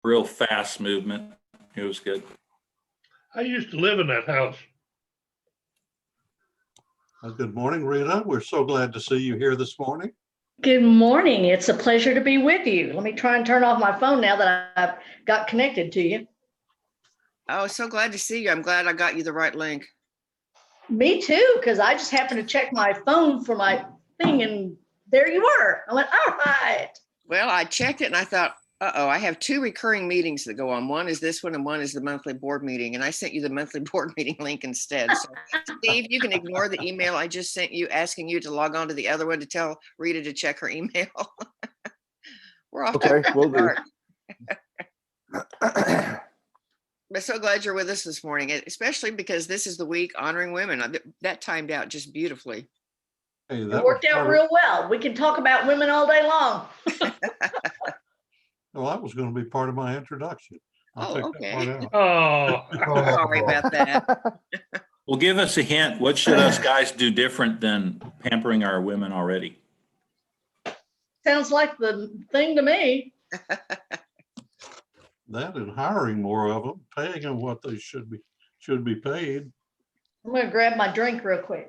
real fast movement. It was good. I used to live in that house. Good morning, Rita. We're so glad to see you here this morning. Good morning. It's a pleasure to be with you. Let me try and turn off my phone now that I've got connected to you. Oh, so glad to see you. I'm glad I got you the right link. Me too, because I just happened to check my phone for my thing and there you were. I went, all right. Well, I checked it and I thought, uh-oh, I have two recurring meetings that go on. One is this one and one is the monthly board meeting. And I sent you the monthly board meeting link instead. So Steve, you can ignore the email I just sent you asking you to log on to the other one to tell Rita to check her email. We're off. Okay, we'll do. But so glad you're with us this morning, especially because this is the week honoring women. That timed out just beautifully. Hey, It worked out real well. We can talk about women all day long. Well, that was going to be part of my introduction. I'll take that Okay. part out. Oh, Sorry about that. Well, give us a hint. What should us guys do different than pampering our women already? Sounds like the thing to me. That and hiring more of them, paying them what they should be paid. I'm gonna grab my drink real quick.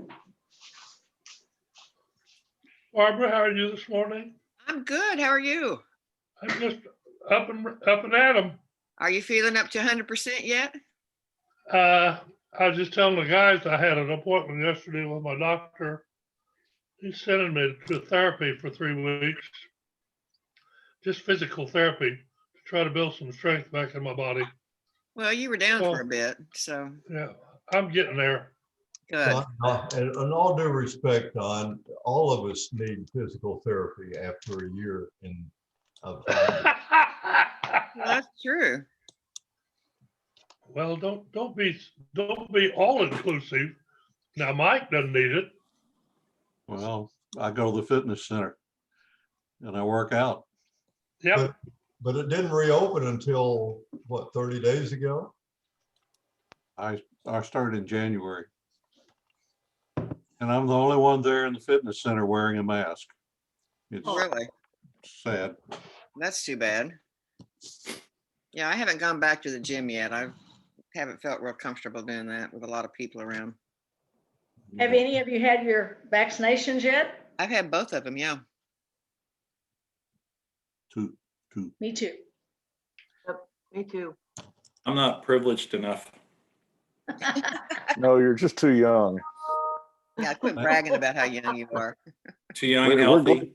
Barbara, how are you this morning? I'm good. How are you? I'm just up and at 'em. Are you feeling up to 100% yet? I was just telling the guys I had an appointment yesterday with my doctor. He's sending me to therapy for 3 weeks, just physical therapy to try to build some strength back in my body. Well, you were down Well, for a bit, so Yeah, I'm getting there. good. And in all due respect, Don, all of us need physical therapy after a year of time. Well, that's true. Well, don't be all inclusive. Now, Mike doesn't need it. Well, I go to the fitness center and I work out. Yep. But it didn't reopen until, what, 30 days ago? I started in January. And I'm the only one there in the fitness center wearing a mask. It's Really? sad. That's too bad. Yeah, I haven't gone back to the gym yet. I haven't felt real comfortable doing that with a lot of people around. Have any of you had your vaccinations yet? I've had both of them, yeah. Two. Me too. Me too. I'm not privileged enough. No, you're just too young. Yeah, quit bragging about how young you are. Too young and We're healthy.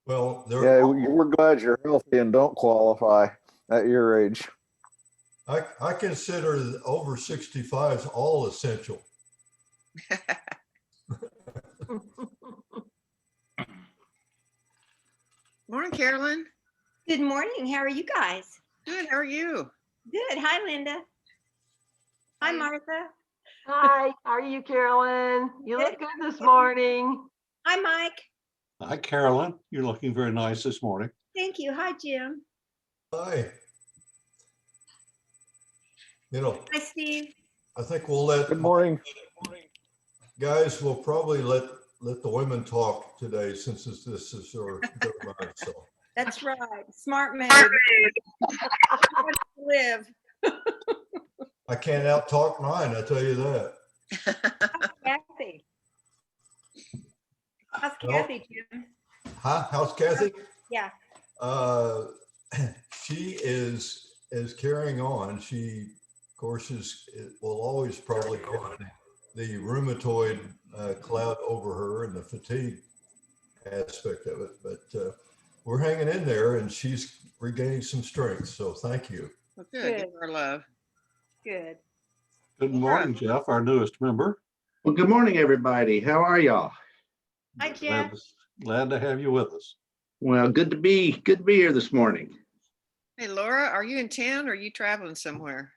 Well, Yeah, we're glad you're healthy and don't qualify at your age. I consider the over 65s all essential. Morning, Carolyn. Good morning. How are you guys? Good. How are you? Good. Hi, Linda. Hi, Martha. Hi, how are you, Carolyn? You look good this morning. Hi, Mike. Hi, Carolyn. You're looking very nice this morning. Thank you. Hi, Jim. Hi. Hi, Steve. I think we'll let, Good morning. guys, we'll probably let the women talk today since this is our night, so. That's right. Smart move. Live. I can't out-talk mine, I tell you that. Kathy. How's Well, Kathy, Jim? Huh? How's Kathy? Yeah. She is carrying on. She, of course, will always probably get the rheumatoid cloud over her and the fatigue aspect of it. But we're hanging in there, and she's regaining some strength. So thank you. Well, good. Give her love. Good. Good morning, Jeff, our newest member. Well, good morning, everybody. How are y'all? Hi, Jeff. Glad to have you with us. Well, good to be here this morning. Hey, Laura, are you in town or are you traveling somewhere?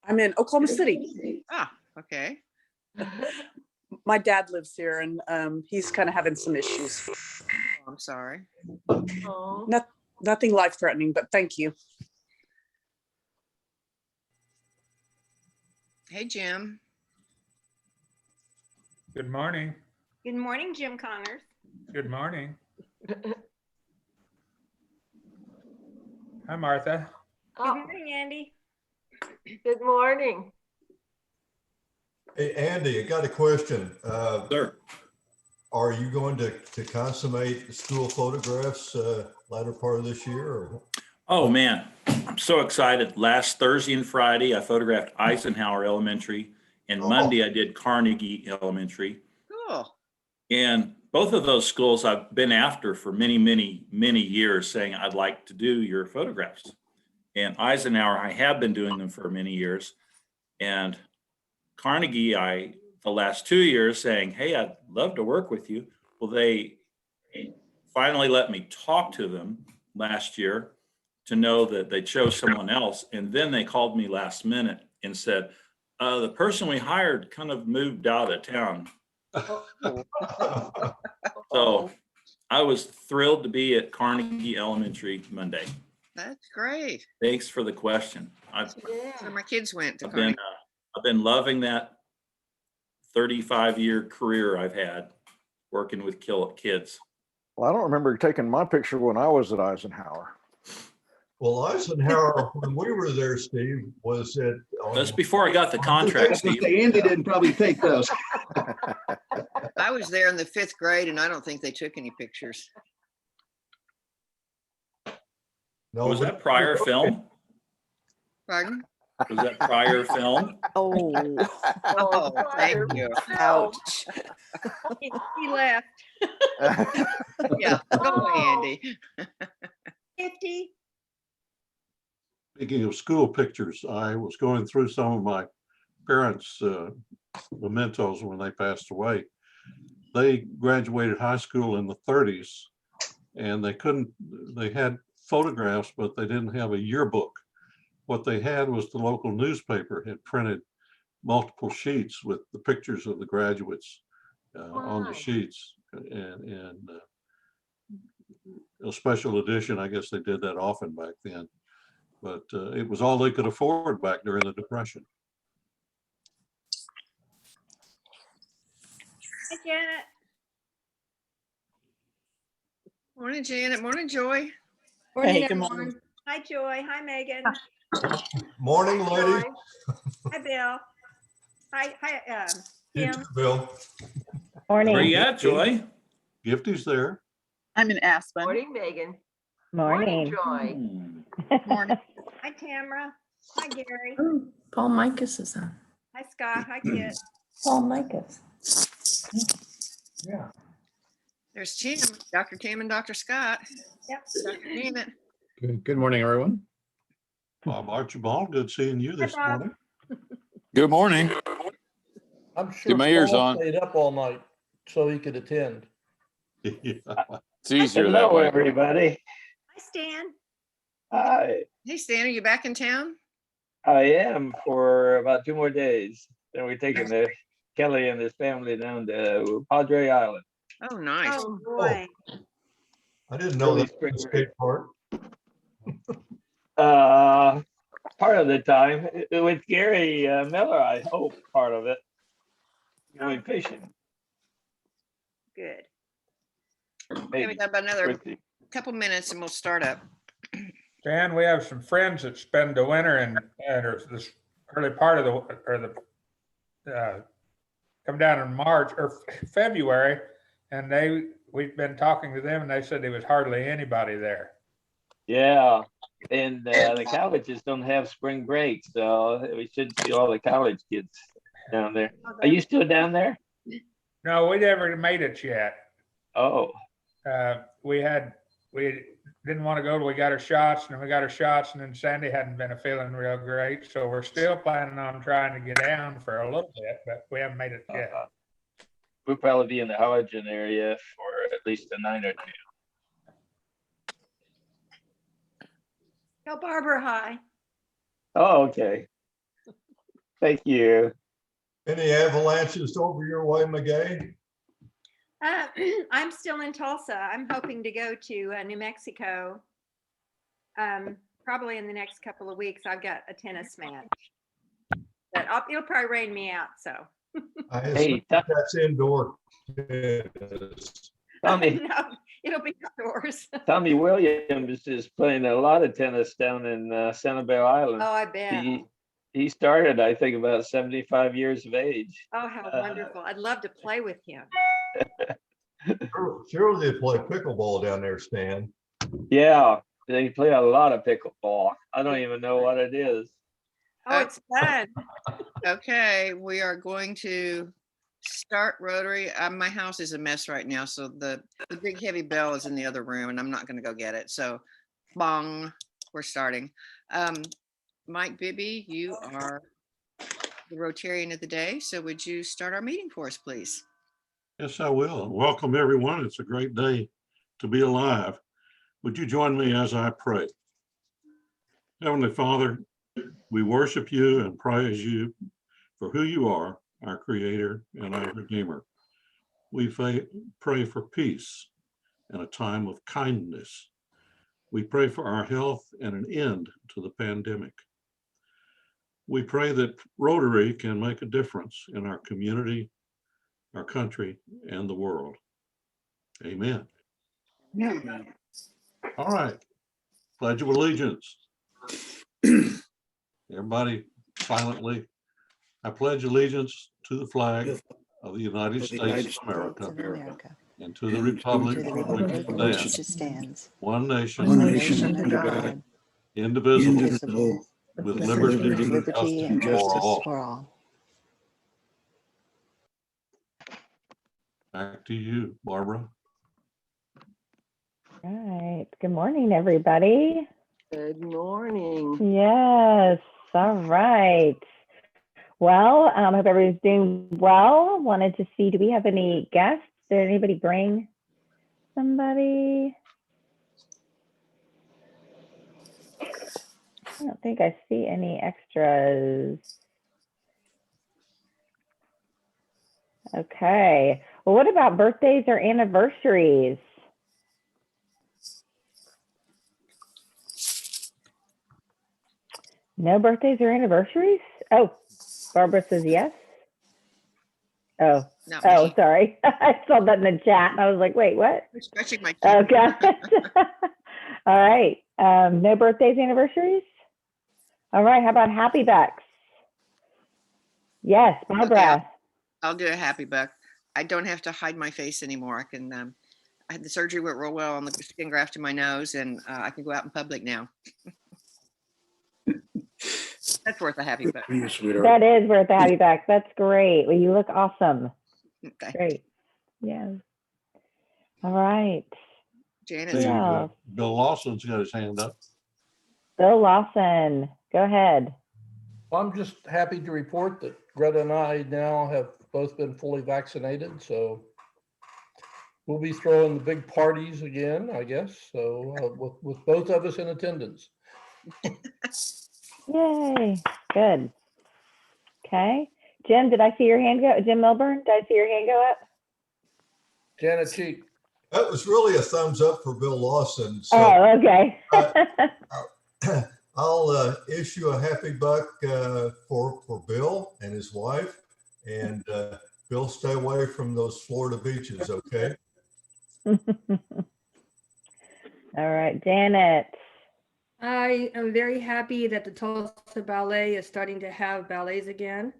I'm in Oklahoma City. Ah, okay. My dad lives here and he's kind of having some issues. Oh, I'm sorry. Oh, Nothing life-threatening, but thank you. Hey, Jim. Good morning. Good morning, Jim Connors. Good morning. Hi, Martha. Good Oh, morning, Andy. good morning. Hey, Andy, I got a question. Sir. Are you going to consummate school photographs latter part of this year? Or? Oh, man, I'm so excited. Last Thursday and Friday, I photographed Eisenhower Elementary, and Monday I did Carnegie Elementary. Cool. And both of those schools I've been after for many, many, many years, saying I'd like to do your photographs. And Eisenhower, I have been doing them for many years. And Carnegie, the last 2 years saying, hey, I'd love to work with you. Well, they finally let me talk to them last year to know that they chose someone else. And then they called me last minute and said, the person we hired kind of moved out of town. So I was thrilled to be at Carnegie Elementary Monday. That's great. Thanks for the question. So my kids went to I've Carnegie. been loving that 35-year career I've had working with kids. Well, I don't remember taking my picture when I was at Eisenhower. Well, Eisenhower, when we were there, Steve, was at. That's before I got the contract, Steve. Andy didn't probably take those. I was there in the 5th grade and I don't think they took any pictures. No, Was that prior film? Pardon? Was that prior film? Oh, Oh, thank you. ouch. He left. Yeah, go away, Andy. 50. Speaking of school pictures, I was going through some of my parents' mementos when they passed away. They graduated high school in the 30s, and they had photographs, but they didn't have a yearbook. What they had was the local newspaper had printed multiple sheets with the pictures of the graduates on the sheets, and a special edition. I guess they did that often back then, but it was all they could afford back during the Depression. Hi, Janet. Morning, Janet. Morning, Joy. Morning, Hey, good everyone. morning. Hi, Joy. Hi, Megan. Morning, ladies. Hi, Bill. Hi, You Kim. too, Bill. Where you at, Joy? Gifty's there. I'm in Aspen. Morning, Megan. Morning. Joy. Morning. Hi, Tamara. Hi, Gary. Paul Micus is on. Hi, Scott. Hi, Kit. Paul Micus. Yeah. There's Tim, Dr. Tim and Dr. Scott. Yep. Dr. Janet. Good morning, everyone. Bob Archibald, good seeing you this Bob. morning. Good morning. I'm sure mayor's Paul on. stayed up all night so he could attend. It's easier that way. Everybody. Hi, Stan. Hi, Hey, Stan, are you back in town? I am for about 2 more days. Then we're taking Kelly and his family down to Padre Island. Oh, nice. Oh, boy. I didn't know Really that was a skate park. Part of the time with Gary Miller, I hope part of it. Going fishing. Good. Okay, we got about another couple minutes and we'll start up. Dan, we have some friends that spend the winter and or this early part of come down in March or February, and we've been talking to them and they said there was hardly anybody there. Yeah, and the colleges don't have spring break, so we should see all the college kids down there. Are you still down there? No, we never made it yet. Oh, We didn't want to go till we got our shots, and then we got our shots, and then Sandy hadn't been feeling real great, so we're still planning on trying to get down for a little bit, but we haven't made it yet. we'll probably be in the Harlingen area for at least a night or two. Tell Barbara hi. Oh, okay. Thank you. Any avalanches over your way, McGay? I'm still in Tulsa. I'm hoping to go to New Mexico. Probably in the next couple of weeks. I've got a tennis match, but it'll probably rain me out. So. I assume that's indoor. Tommy. No, It'll be outdoors. Tommy Williams is playing a lot of tennis down in Sanibel Island. Oh, I bet. He started, I think, about 75 years of age. Oh, how wonderful. I'd love to play with him. Surely they play pickleball down there, Stan. Yeah, they play a lot of pickleball. I don't even know what it is. Oh, it's fun. Okay, we are going to start Rotary. My house is a mess right now, so the big heavy bell is in the other room, and I'm not going to go get it. So, bong, we're starting. Mike Bibby, you are the Rotarian of the day. So, would you start our meeting for us, please? Yes, I will. Welcome, everyone. It's a great day to be alive. Would you join me as I pray? Heavenly Father, we worship you and praise you for who you are, our Creator and our Redeemer. We pray for peace and a time of kindness. We pray for our health and an end to the pandemic. We pray that Rotary can make a difference in our community, our country, and the world. Amen. Yeah. All right. Pledge of Allegiance. Everybody silently. I pledge allegiance to the flag of the United States of America and to the republic for which it stands, one nation, under God, indivisible, with liberty and justice for all. Back to you, Barbara. All right. Good morning, everybody. Good morning. Yes. All right. Well, I hope everybody's doing well. Wanted to see, do we have any guests? Did anybody bring somebody? I don't think I see any extras. Okay. Well, what about birthdays or anniversaries? No birthdays or anniversaries? Oh, Barbara says yes. Oh, Not oh, me. sorry. I saw that in the chat and I was like, wait, what? I'm scratching my Okay. All right. No birthdays, anniversaries? All right. How about happy bucks? Yes, Barbara. Okay, I'll do a happy buck. I don't have to hide my face anymore. I can. I had the surgery went real well on the skin graft in my nose, and I can go out in public now. That's worth a happy buck. That is worth a happy buck. That's great. Well, you look awesome. Okay. Great. Yeah. All right. Janet. Hey, Yeah. Bill Lawson's got his hand up. Bill Lawson, go ahead. I'm just happy to report that Greta and I now have both been fully vaccinated, so we'll be throwing the big parties again, I guess. So with both of us in attendance. Yay. Good. Okay. Jim, did I see your hand go? Jim Milburn, did I see your hand go up? Janet Cheek. That was really a thumbs up for Bill Lawson. So, Oh, okay. I'll issue a happy buck for Bill and his wife. And Bill, stay away from those Florida beaches, okay? All right, Janet. I am very happy that the Tulsa Ballet is starting to have ballets again.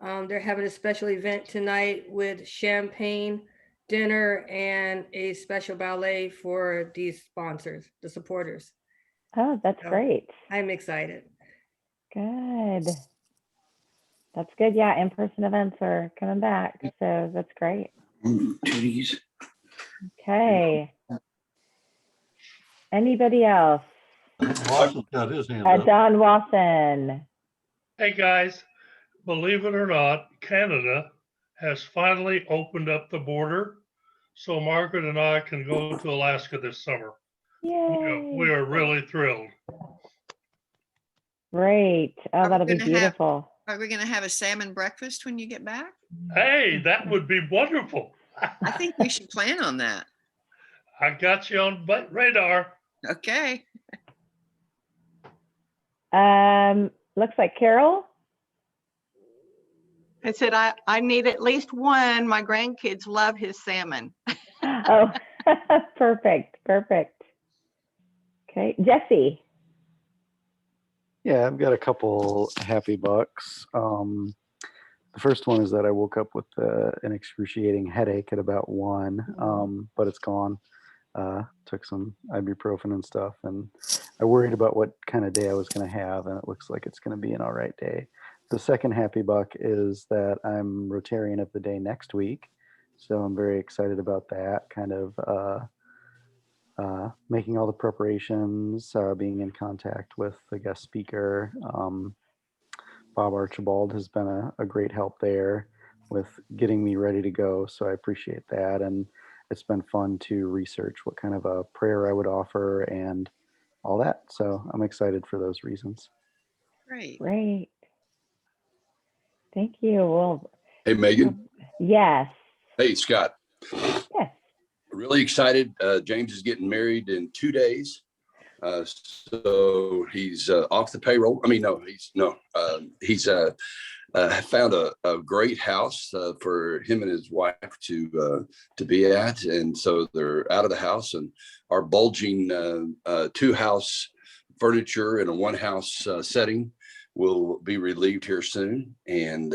They're having a special event tonight with champagne, dinner, and a special ballet for these sponsors, the supporters. Oh, that's great. I'm excited. Good. That's good. Yeah, in-person events are coming back, so that's great. Okay. Anybody else? Lawson's got his hand up. Don Wasson. Hey, guys, believe it or not, Canada has finally opened up the border. So Margaret and I can go to Alaska this summer. Yay. We are really thrilled. Great. Oh, that'll be beautiful. Are we going to have a salmon breakfast when you get back? Hey, that would be wonderful. I think we should plan on that. I got you on radar. Okay. Looks like Carol. I said, I need at least one. My grandkids love his salmon. Oh, Perfect, perfect. Okay, Jesse. Yeah, I've got a couple happy bucks. The first one is that I woke up with an excruciating headache at about 1, but it's gone. Took some ibuprofen and stuff, and I worried about what kind of day I was going to have, and it looks like it's going to be an all right day. The second happy buck is that I'm Rotarian of the Day next week, so I'm very excited about that, kind of making all the preparations, being in contact with the guest speaker. Bob Archibald has been a great help there with getting me ready to go, so I appreciate that. And it's been fun to research what kind of a prayer I would offer and all that. So I'm excited for those reasons. Great. Great. Thank you. Well, Hey, Megan. yes. Hey, Scott. Yes. Really excited. James is getting married in 2 days. So he's off the payroll. I mean, no, he's found a great house for him and his wife to be at. And so they're out of the house, and our bulging 2-house furniture in a 1-house setting will be relieved here soon. And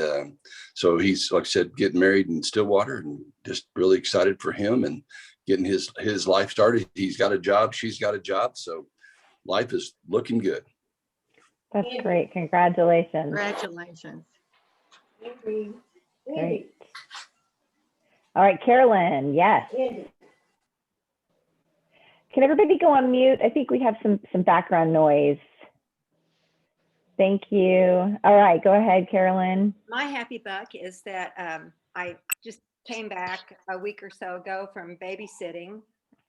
so he's, like I said, getting married in Stillwater, and just really excited for him and getting his life started. He's got a job, she's got a job. So life is looking good. That's great. Congratulations. Congratulations. Great. All right, Carolyn, yes. Can everybody go on mute? I think we have some background noise. Thank you. All right, go ahead, Carolyn. My happy buck is that I just came back a week or so ago from babysitting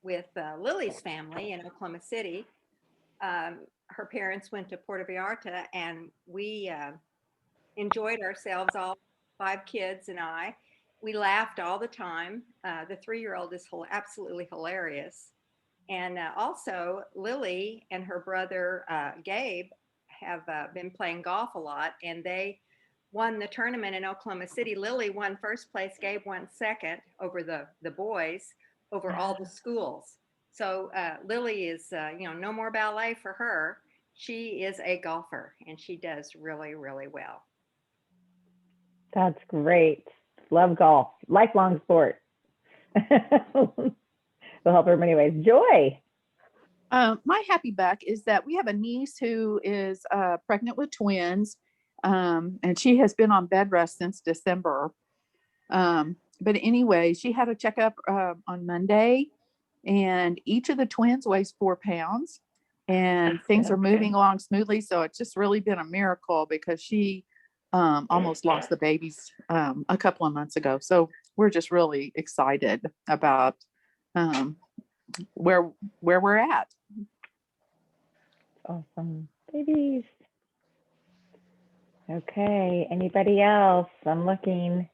with Lily's family in Oklahoma City. Her parents went to Puerto Vallarta, and we enjoyed ourselves, all 5 kids and I. We laughed all the time. The 3-year-old is absolutely hilarious. And also Lily and her brother Gabe have been playing golf a lot, and they won the tournament in Oklahoma City. Lily won first place, Gabe won second over the boys, over all the schools. So Lily is, no more ballet for her. She is a golfer, and she does really, really well. That's great. Love golf. Lifelong sport. Will help her in many ways. Joy. My happy buck is that we have a niece who is pregnant with twins, and she has been on bed rest since December. But anyway, she had a checkup on Monday, and each of the twins weighs 4 pounds, and things are moving along smoothly. So it's just really been a miracle, because she almost lost the babies a couple of months ago. So we're just really excited about where we're at. Awesome. Babies. Okay. Anybody else? I'm looking.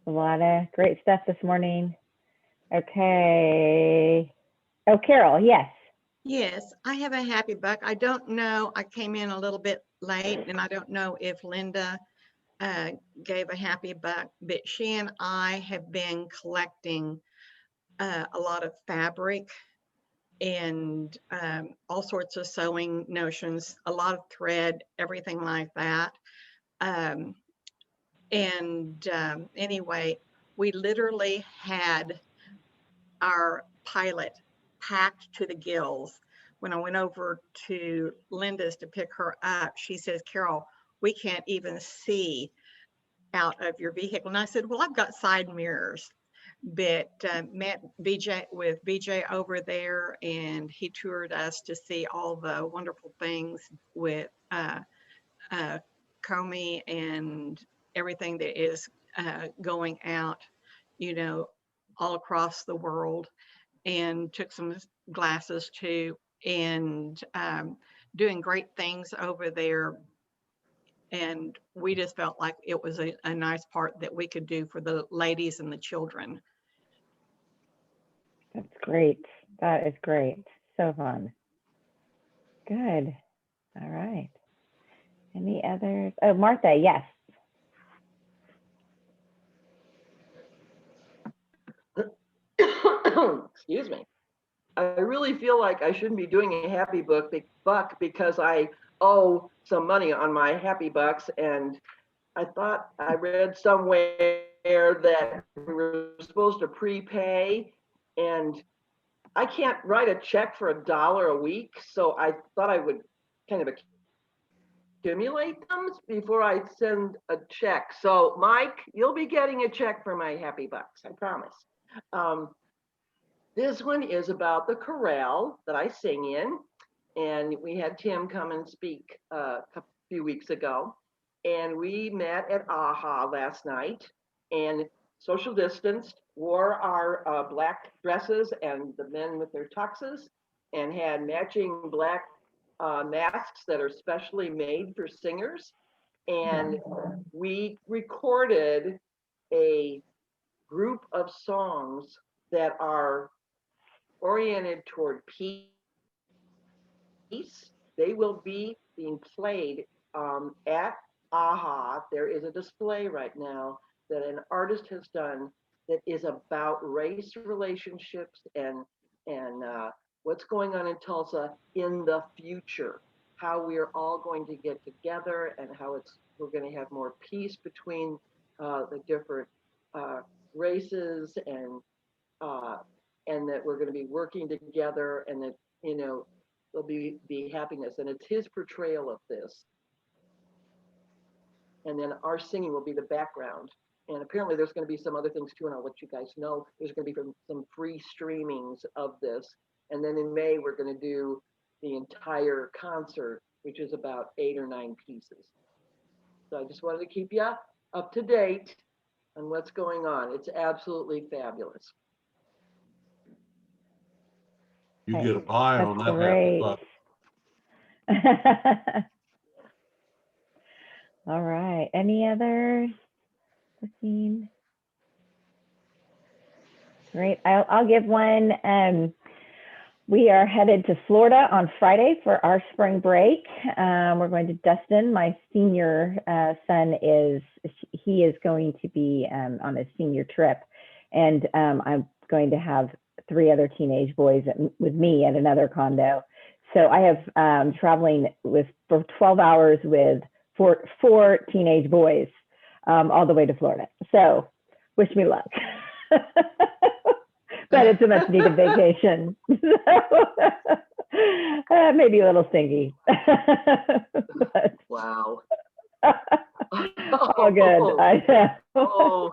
A lot of great stuff this morning. Okay. Oh, Carol, yes. Yes, I have a happy buck. I don't know. I came in a little bit late, and I don't know if Linda gave a happy buck, but she and I have been collecting a lot of fabric and all sorts of sewing notions, a lot of thread, everything like that. Anyway, we literally had our pilot packed to the gills. When I went over to Linda's to pick her up, she says, Carol, we can't even see out of your vehicle. And I said, well, I've got side mirrors. But met BJ over there, and he toured us to see all the wonderful things with Comey and everything that is going out, all across the world, and took some glasses too, and doing great things over there. And we just felt like it was a nice part that we could do for the ladies and the children. That's great. That is great. So fun. Good. All right. Any others? Oh, Martha, yes. excuse me. I really feel like I shouldn't be doing a happy buck because I owe some money on my happy bucks, and I thought I read somewhere that we were supposed to prepay, and I can't write a check for $1 a week, so I thought I would kind of accumulate them before I send a check. So Mike, you'll be getting a check for my happy bucks, I promise. This one is about the chorale that I sing in, and we had Tim come and speak a few weeks ago, and we met at AHA last night and social distanced, wore our black dresses and the men with their tuxes, and had matching black masks that are specially made for singers. And we recorded a group of songs that are oriented toward peace. They will be being played at AHA. There is a display right now that an artist has done that is about race relationships and what's going on in Tulsa in the future, how we are all going to get together and how we're going to have more peace between the different races, and that we're going to be working together, and that, you know, there'll be happiness. And it's his portrayal of this. And then our singing will be the background. And apparently there's going to be some other things too, and I'll let you guys know. There's going to be some free streamings of this. And then in May, we're going to do the entire concert, which is about 8 or 9 pieces. So I just wanted to keep you up to date on what's going on. It's absolutely fabulous. You get a buy on that Great. happy buck. All right. Any others? Looking. Great. I'll give one. We are headed to Florida on Friday for our spring break. We're going to Dustin. My senior son he is going to be on a senior trip, and I'm going to have 3 other teenage boys with me at another condo. So I have traveling for 12 hours with four teenage boys all the way to Florida. So wish me luck. But it's a much needed vacation. Maybe a little stingy. But wow. All good. Oh.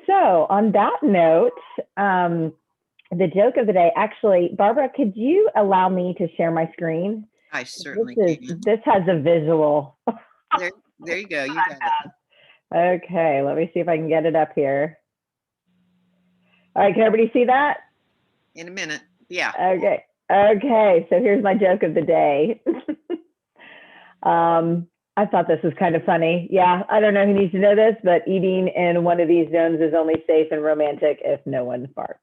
So on that note, the joke of the day, actually, Barbara, could you allow me to share my screen? I certainly can. This has a visual. There you go. You got it. Okay, let me see if I can get it up here. All right, can everybody see that? In a minute. Yeah. Okay, so here's my joke of the day. I thought this was kind of funny. Yeah, I don't know who needs to know this, but eating in one of these zones is only safe and romantic if no one farts.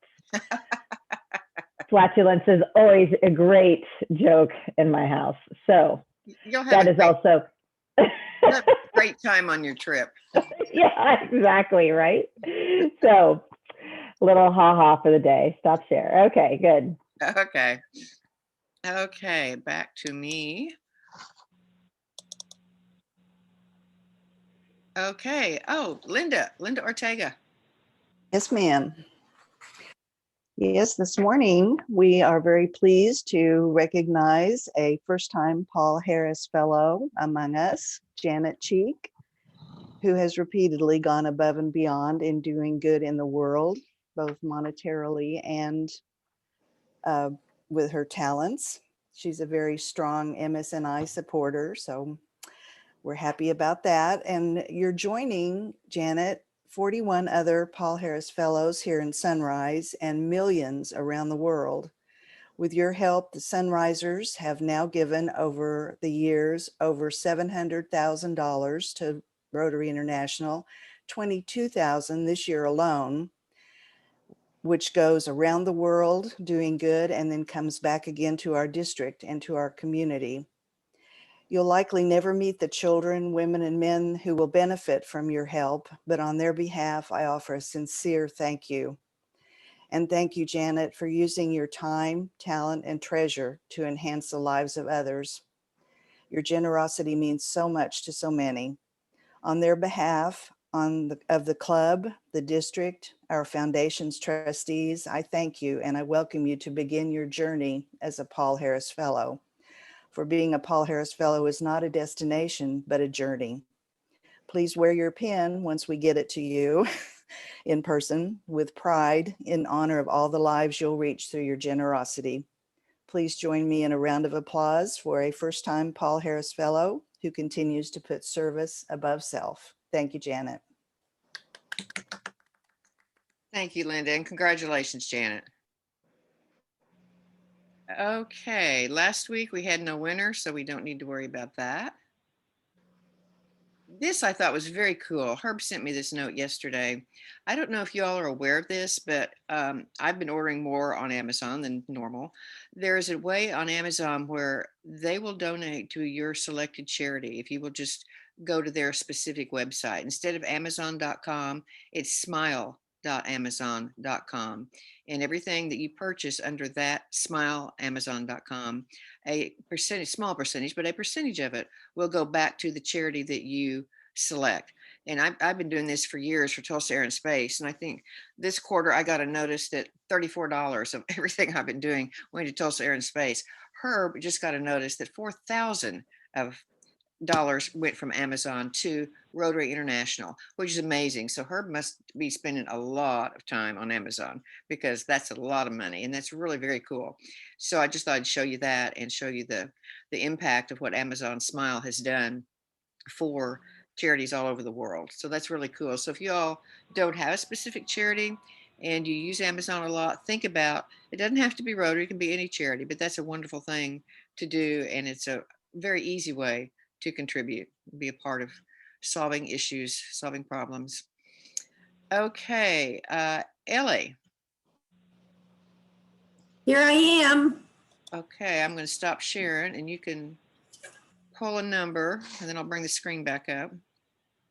Flatulence is always a great joke in my house. So you'll have that is also you'll have a great time on your trip. Yeah, exactly, right? So little ha-ha for the day. Stop share. Okay, good. Okay, back to me. Okay. Oh, Linda Ortega. Yes, ma'am. Yes, this morning we are very pleased to recognize a first-time Paul Harris Fellow among us, Janet Cheek, who has repeatedly gone above and beyond in doing good in the world, both monetarily and with her talents. She's a very strong MSNI supporter, so we're happy about that. And you're joining, Janet, 41 other Paul Harris Fellows here in Sunrise and millions around the world. With your help, the Sunrisers have now given over the years over $700,000 to Rotary International, $22,000 this year alone, which goes around the world doing good and then comes back again to our district and to our community. You'll likely never meet the children, women, and men who will benefit from your help, but on their behalf, I offer a sincere thank you. And thank you, Janet, for using your time, talent, and treasure to enhance the lives of others. Your generosity means so much to so many. On their behalf, of the club, the district, our foundation's trustees, I thank you and I welcome you to begin your journey as a Paul Harris Fellow. For being a Paul Harris Fellow is not a destination, but a journey. Please wear your pin once we get it to you in person with pride in honor of all the lives you'll reach through your generosity. Please join me in a round of applause for a first-time Paul Harris Fellow who continues to put service above self. Thank you, Janet. Thank you, Linda, and congratulations, Janet. Okay, last week we had no winner, so we don't need to worry about that. This I thought was very cool. Herb sent me this note yesterday. I don't know if you all are aware of this, but I've been ordering more on Amazon than normal. There is a way on Amazon where they will donate to your selected charity if you will just go to their specific website. Instead of Amazon.com, it's smile.amazon.com. And everything that you purchase under that smileamazon.com, a percentage, small percentage, but a percentage of it will go back to the charity that you select. And I've been doing this for years for Tulsa Air and Space. And I think this quarter I got a notice that $34 of everything I've been doing went to Tulsa Air and Space. Herb just got a notice that $4,000 of dollars went from Amazon to Rotary International, which is amazing. So Herb must be spending a lot of time on Amazon because that's a lot of money and that's really very cool. So I just thought I'd show you that and show you the impact of what Amazon Smile has done for charities all over the world. So that's really cool. So if you all don't have a specific charity and you use Amazon a lot, think about, it doesn't have to be Rotary, it can be any charity, but that's a wonderful thing to do. And it's a very easy way to contribute, be a part of solving issues, solving problems. Okay, Ellie. Here I am. Okay, I'm going to stop sharing and you can pull a number and then I'll bring the screen back up.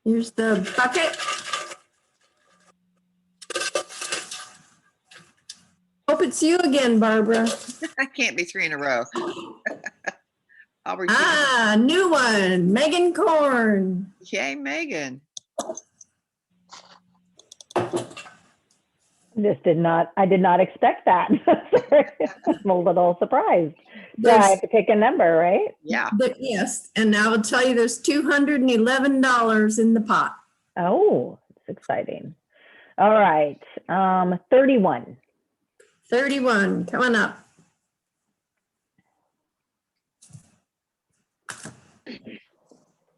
Here's the bucket. Hope it's you again, Barbara. I can't be 3 in a row. I'll repeat. Ah, new one, Megan Korn. Yay, Megan. I did not expect that. I'm a little surprised. Yeah, I have to pick a number, right? Yeah. Yes, and I will tell you there's $211 in the pot. Oh, it's exciting. All right, 31. 31, come on up.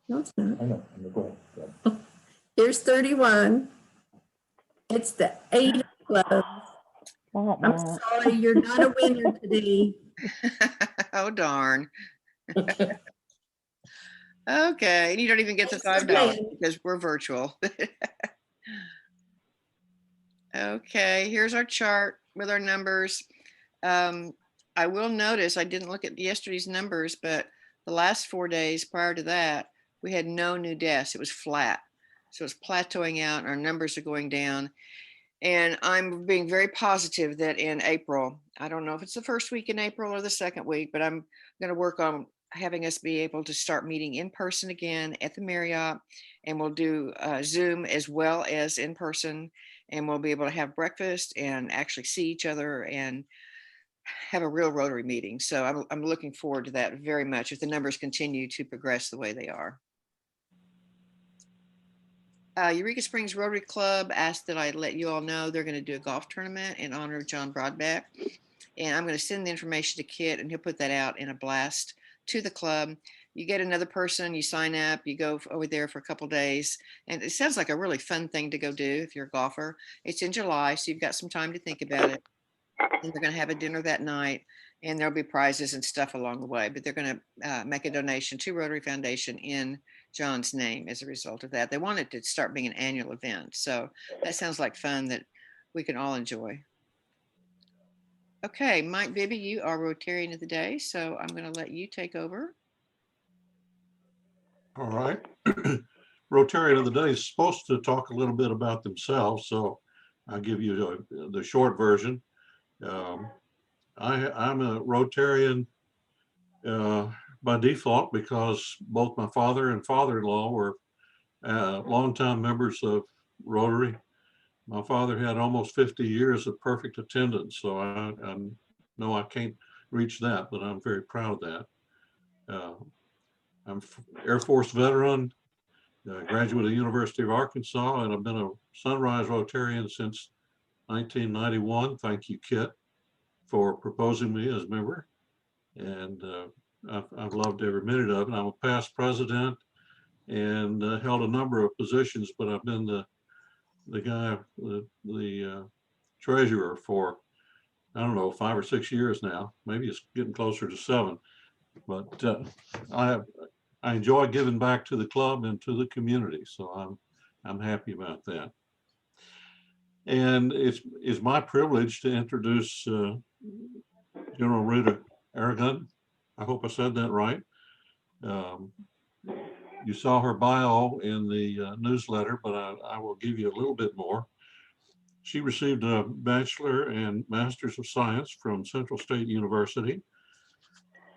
No, it's not. I know. Go ahead. Here's 31. It's the 8 of clubs. I'm sorry, you're not a winner today. Oh, darn. Okay, and you don't even get the $5 because we're virtual. Okay, here's our chart with our numbers. I will notice, I didn't look at yesterday's numbers, but the last 4 days prior to that, we had no new deaths. It was flat. So it's plateauing out and our numbers are going down. And I'm being very positive that in April, I don't know if it's the first week in April or the second week, but I'm going to work on having us be able to start meeting in person again at the Marriott. And we'll do Zoom as well as in person. And we'll be able to have breakfast and actually see each other and have a real Rotary meeting. So I'm looking forward to that very much if the numbers continue to progress the way they are. Eureka Springs Rotary Club asked that I let you all know they're going to do a golf tournament in honor of John Broadbeck. And I'm going to send the information to Kit and he'll put that out in a blast to the club. You get another person, you sign up, you go over there for a couple days. And it sounds like a really fun thing to go do if you're a golfer. It's in July, so you've got some time to think about it. And they're going to have a dinner that night and there'll be prizes and stuff along the way, but they're going to make a donation to Rotary Foundation in John's name as a result of that. They want it to start being an annual event. So that sounds like fun that we can all enjoy. Okay, Mike Bibby, you are Rotarian of the day, so I'm going to let you take over. All right. Rotarian of the day is supposed to talk a little bit about themselves. So I'll give you the short version. I'm a Rotarian by default because both my father and father-in-law were longtime members of Rotary. My father had almost 50 years of perfect attendance, so I know I can't reach that, but I'm very proud of that. I'm Air Force veteran, graduate of the University of Arkansas, and I've been a Sunrise Rotarian since 1991. Thank you, Kit, for proposing me as member. And I've loved every minute of it. I'm a past president and held a number of positions, but I've been the guy, the treasurer for, I don't know, 5 or 6 years now. Maybe it's getting closer to 7. But I enjoy giving back to the club and to the community, so I'm happy about that. And it's my privilege to introduce General Rita Aragon. I hope I said that right. You saw her bio in the newsletter, but I will give you a little bit more. She received a Bachelor and Master's of Science from Central State University.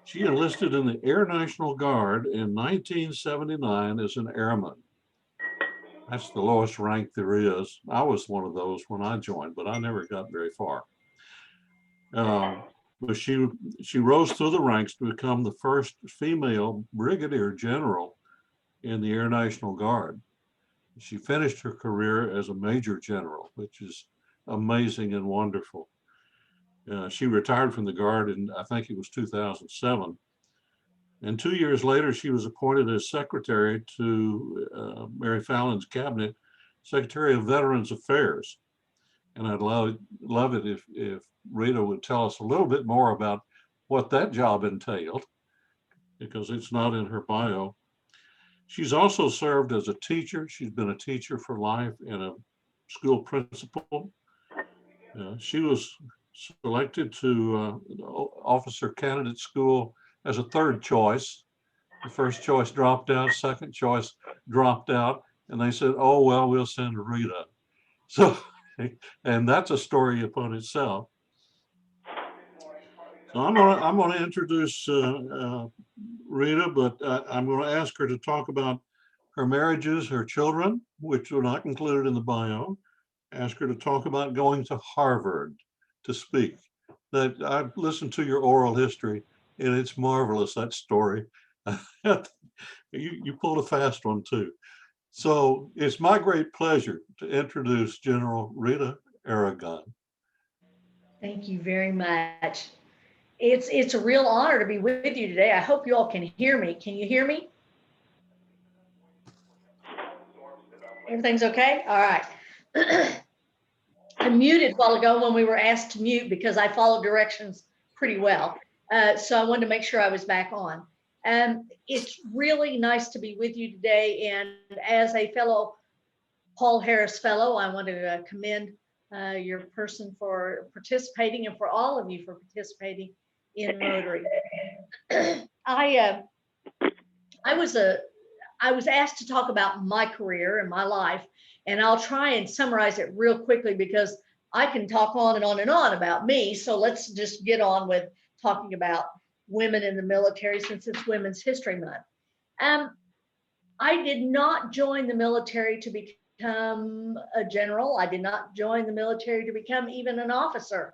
She enlisted in the Air National Guard in 1979 as an airman. That's the lowest rank there is. I was one of those when I joined, but I never got very far. But she rose through the ranks to become the first female brigadier general in the Air National Guard. She finished her career as a major general, which is amazing and wonderful. She retired from the Guard in, I think it was 2007. And 2 years later, she was appointed as secretary to Mary Fallon's cabinet, Secretary of Veterans Affairs. And I'd love it if Rita would tell us a little bit more about what that job entailed, because it's not in her bio. She's also served as a teacher. She's been a teacher for life and a school principal. She was selected to officer candidate school as a third choice. The first choice dropped out, second choice dropped out, and they said, oh, well, we'll send Rita. So, and that's a story upon itself. So I'm gonna introduce Rita, but I'm gonna ask her to talk about her marriages, her children, which are not included in the bio. Ask her to talk about going to Harvard to speak. That I've listened to your oral history, and it's marvelous, that story. You pulled a fast one too. So it's my great pleasure to introduce General Rita Aragon. Thank you very much. It's a real honor to be with you today. I hope you all can hear me. Can you hear me? Everything's okay? All right. I muted a while ago when we were asked to mute because I follow directions pretty well. So I wanted to make sure I was back on. It's really nice to be with you today. And as a fellow Paul Harris Fellow, I want to commend your person for participating and for all of you for participating in Rotary. I was asked to talk about my career and my life, and I'll try and summarize it real quickly because I can talk on and on and on about me. So let's just get on with talking about women in the military since it's Women's History Month. I did not join the military to become a general. I did not join the military to become even an officer.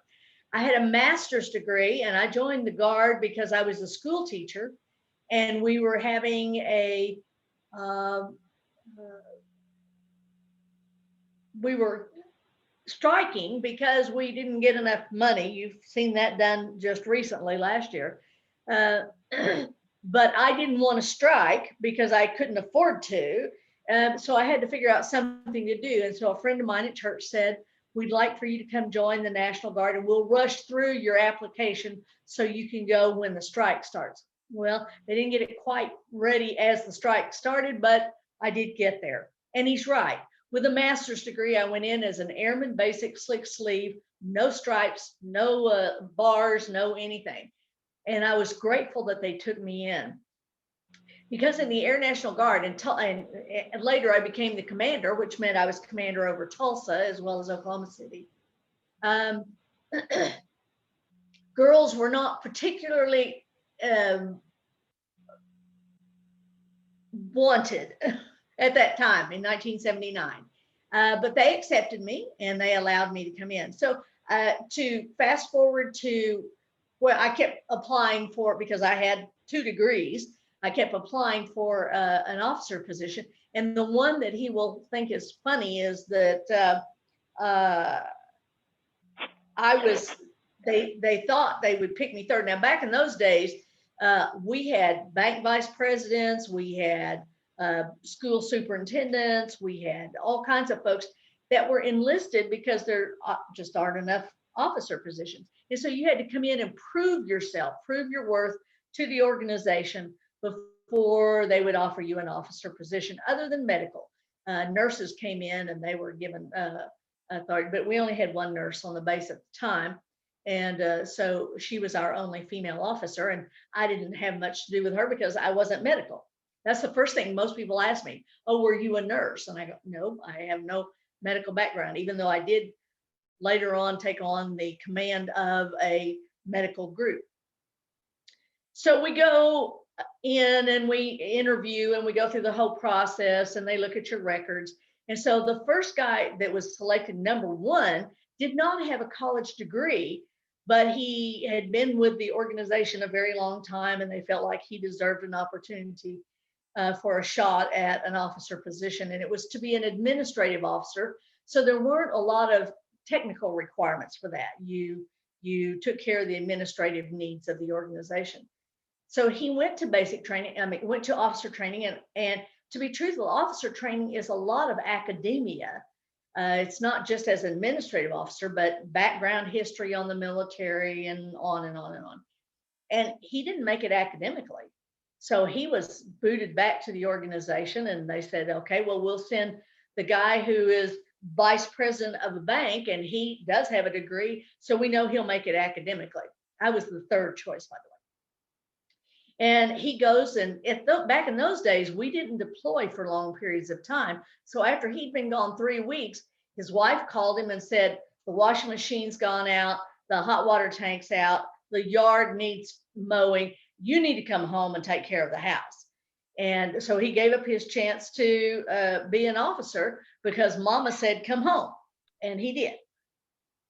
I had a master's degree and I joined the Guard because I was a school teacher and we were having a we were striking because we didn't get enough money. You've seen that done just recently last year. But I didn't want to strike because I couldn't afford to. So I had to figure out something to do. And so a friend of mine at church said, we'd like for you to come join the National Guard and we'll rush through your application so you can go when the strike starts. Well, they didn't get it quite ready as the strike started, but I did get there. And he's right. With a master's degree, I went in as an airman, basic slick sleeve, no stripes, no bars, no anything. And I was grateful that they took me in. because in the Air National Guard, and later I became the commander, which meant I was commander over Tulsa as well as Oklahoma City. Girls were not particularly wanted at that time in 1979, but they accepted me and they allowed me to come in. So to fast forward to where I kept applying for, because I had 2 degrees, I kept applying for an officer position. And the one that he will think is funny is that they thought they would pick me third. Now, back in those days, we had bank vice presidents, we had school superintendents, we had all kinds of folks that were enlisted because there just aren't enough officer positions. And so you had to come in and prove yourself, prove your worth to the organization before they would offer you an officer position other than medical. Nurses came in and they were given authority, but we only had 1 nurse on the base at the time. And so she was our only female officer, and I didn't have much to do with her because I wasn't medical. That's the first thing most people ask me. Oh, were you a nurse? And I go, no, I have no medical background, even though I did later on take on the command of a medical group. So we go in and we interview and we go through the whole process and they look at your records. And so the first guy that was selected #1 did not have a college degree, but he had been with the organization a very long time and they felt like he deserved an opportunity for a shot at an officer position. And it was to be an administrative officer. So there weren't a lot of technical requirements for that. You took care of the administrative needs of the organization. So he went to basic training, went to officer training, and to be truthful, officer training is a lot of academia. It's not just as an administrative officer, but background history on the military and on and on and on. And he didn't make it academically. So he was booted back to the organization and they said, okay, well, we'll send the guy who is vice president of a bank and he does have a degree, so we know he'll make it academically. I was the 3rd choice, by the way. And he goes, and back in those days, we didn't deploy for long periods of time. So after he'd been gone 3 weeks, his wife called him and said, the washing machine's gone out, the hot water tank's out, the yard needs mowing, you need to come home and take care of the house. And so he gave up his chance to be an officer because mama said, come home. And he did.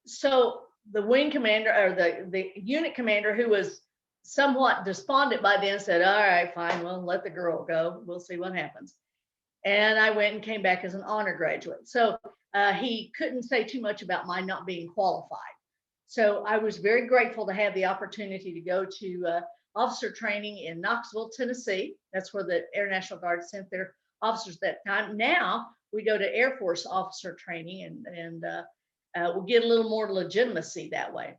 So the wing commander, or the unit commander, who was somewhat despondent by then, said, all right, fine, we'll let the girl go. We'll see what happens. And I went and came back as an honor graduate. So he couldn't say too much about my not being qualified. So I was very grateful to have the opportunity to go to officer training in Knoxville, Tennessee. That's where the Air National Guard sent their officers that time. Now we go to Air Force officer training, and we'll get a little more legitimacy that way.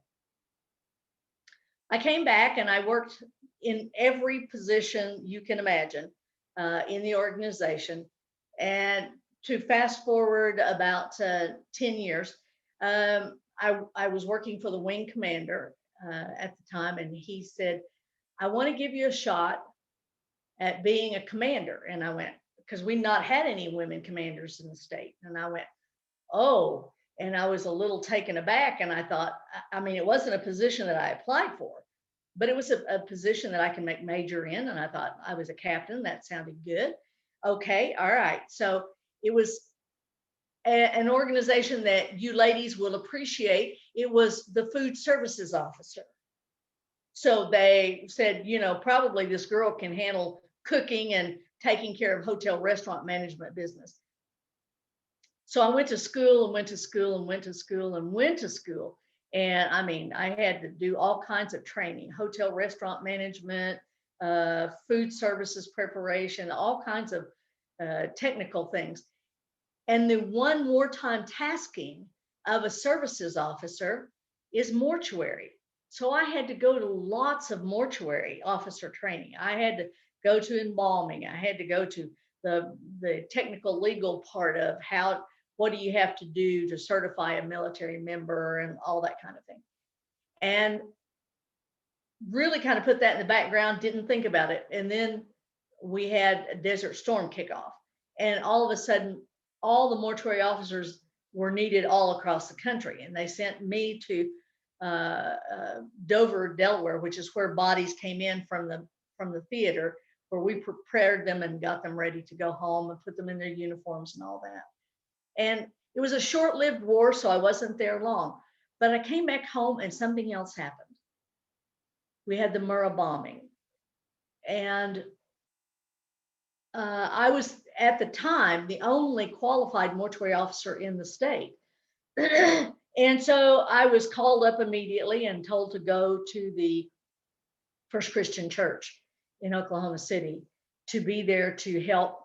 I came back and I worked in every position you can imagine in the organization. And to fast forward about 10 years, I was working for the wing commander at the time, and he said, I want to give you a shot at being a commander. And I went, because we'd not had any women commanders in the state. And I went, oh, and I was a little taken aback. And I thought, I mean, it wasn't a position that I applied for, but it was a position that I can make major in. And I thought, I was a captain. That sounded good. Okay, all right. So it was an organization that you ladies will appreciate. It was the food services officer. So they said, you know, probably this girl can handle cooking and taking care of hotel restaurant management business. So I went to school and went to school and went to school and went to school. And I mean, I had to do all kinds of training, hotel restaurant management, food services preparation, all kinds of technical things. And the one wartime tasking of a services officer is mortuary. So I had to go to lots of mortuary officer training. I had to go to embalming. I had to go to the technical legal part of what do you have to do to certify a military member and all that kind of thing. And really kind of put that in the background, didn't think about it. And then we had a Desert Storm kickoff. And all of a sudden, all the mortuary officers were needed all across the country. And they sent me to Dover, Delaware, which is where bodies came in from the theater, where we prepared them and got them ready to go home and put them in their uniforms and all that. And it was a short-lived war, so I wasn't there long. But I came back home and something else happened. We had the Murrah bombing. And I was, at the time, the only qualified mortuary officer in the state. And so I was called up immediately and told to go to the First Christian Church in Oklahoma City to be there to help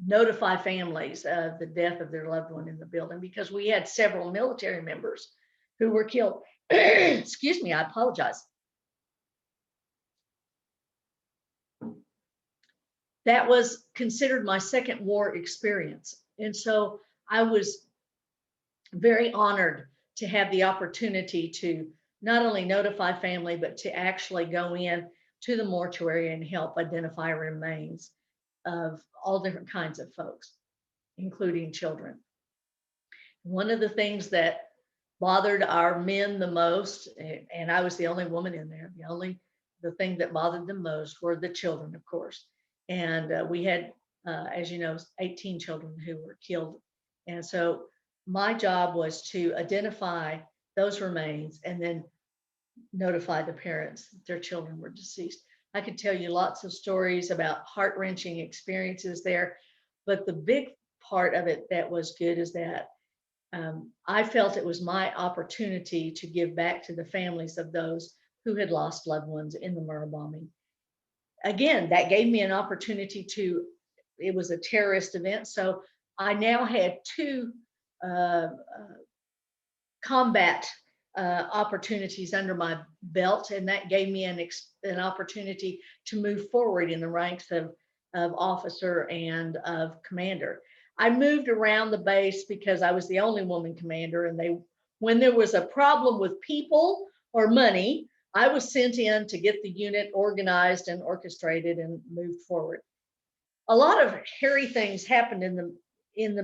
notify families of the death of their loved one in the building, because we had several military members who were killed. Excuse me, I apologize. That was considered my second war experience. And so I was very honored to have the opportunity to not only notify family, but to actually go in to the mortuary and help identify remains of all different kinds of folks, including children. One of the things that bothered our men the most, and I was the only woman in there, the thing that bothered them most were the children, of course. And we had, as you know, 18 children who were killed. And so my job was to identify those remains and then notify the parents that their children were deceased. I could tell you lots of stories about heart-wrenching experiences there, but the big part of it that was good is that I felt it was my opportunity to give back to the families of those who had lost loved ones in the Murrah bombing. Again, that gave me an opportunity to, it was a terrorist event, so I now had two combat opportunities under my belt, and that gave me an opportunity to move forward in the ranks of officer and of commander. I moved around the base because I was the only woman commander, and when there was a problem with people or money, I was sent in to get the unit organized and orchestrated and moved forward. A lot of hairy things happened in the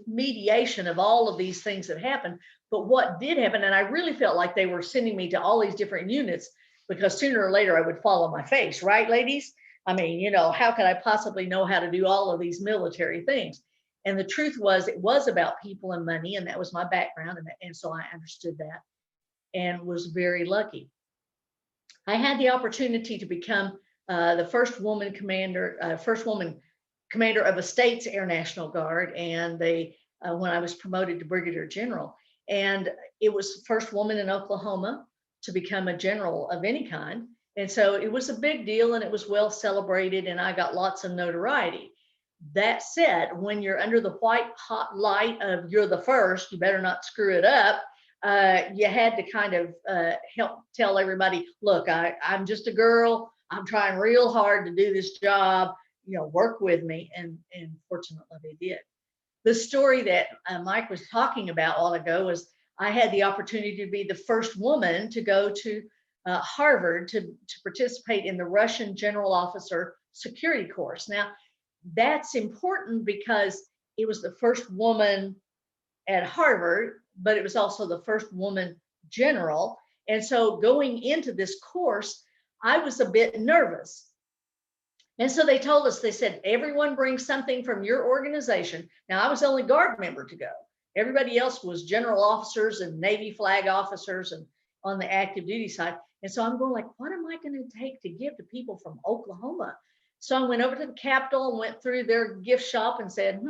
mediation of all of these things that happened. But what did happen, and I really felt like they were sending me to all these different units because sooner or later I would fall on my face, right, ladies? I mean, you know, how could I possibly know how to do all of these military things? And the truth was, it was about people and money, and that was my background, and so I understood that and was very lucky. I had the opportunity to become the first woman commander of a state's Air National Guard, and when I was promoted to Brigadier General. And it was the first woman in Oklahoma to become a general of any kind. And so it was a big deal, and it was well celebrated, and I got lots of notoriety. That said, when you're under the white hot light of you're the first, you better not screw it up, you had to kind of help tell everybody, look, I'm just a girl. I'm trying real hard to do this job, you know, work with me. And fortunately they did. The story that Mike was talking about a while ago was I had the opportunity to be the first woman to go to Harvard to participate in the Russian General Officer Security Course. Now, that's important because it was the first woman at Harvard, but it was also the first woman general. And so going into this course, I was a bit nervous. And so they told us, they said, everyone brings something from your organization. Now, I was the only Guard member to go. Everybody else was general officers and Navy flag officers and on the active duty side. And so I'm going like, what am I going to take to give to people from Oklahoma? So I went over to the Capitol and went through their gift shop and said,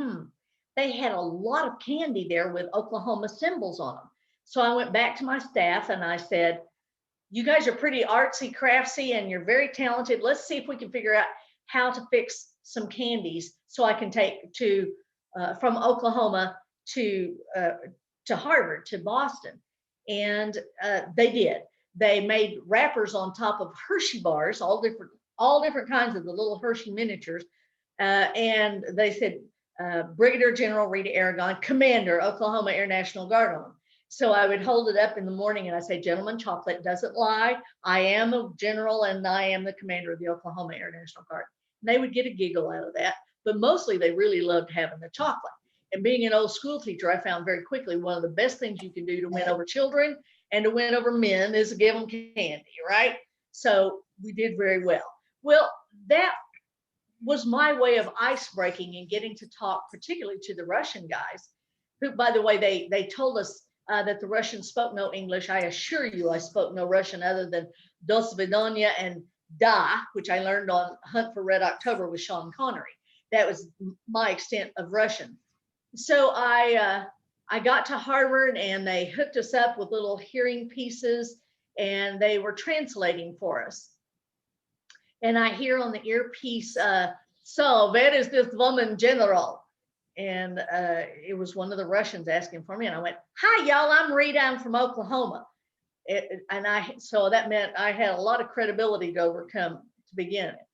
they had a lot of candy there with Oklahoma symbols on them. So I went back to my staff and I said, you guys are pretty artsy, craftsy, and you're very talented. Let's see if we can figure out how to fix some candies so I can take to from Oklahoma to Harvard, to Boston. And they did. They made wrappers on top of Hershey bars, all different kinds of the little Hershey miniatures. And they said, Brigadier General Rita Aragon, Commander, Oklahoma Air National Guard on them. So I would hold it up in the morning and I say, gentlemen, chocolate doesn't lie. I am a general and I am the commander of the Oklahoma Air National Guard. And they would get a giggle out of that, but mostly they really loved having the chocolate. And being an old school teacher, I found very quickly one of the best things you can do to win over children and to win over men is to give them candy, right? So we did very well. Well, that was my way of ice breaking and getting to talk particularly to the Russian guys, who, by the way, they told us that the Russians spoke no English. I assure you, I spoke no Russian other than Do Svidaniya and Da, which I learned on Hunt for Red October with Sean Connery. That was my extent of Russian. So I got to Harvard and they hooked us up with little hearing pieces and they were translating for us. And I hear on the earpiece, so where is this woman general? And it was one of the Russians asking for me. And I went, hi, y'all, I'm Rita, I'm from Oklahoma. So that meant I had a lot of credibility to overcome to begin it.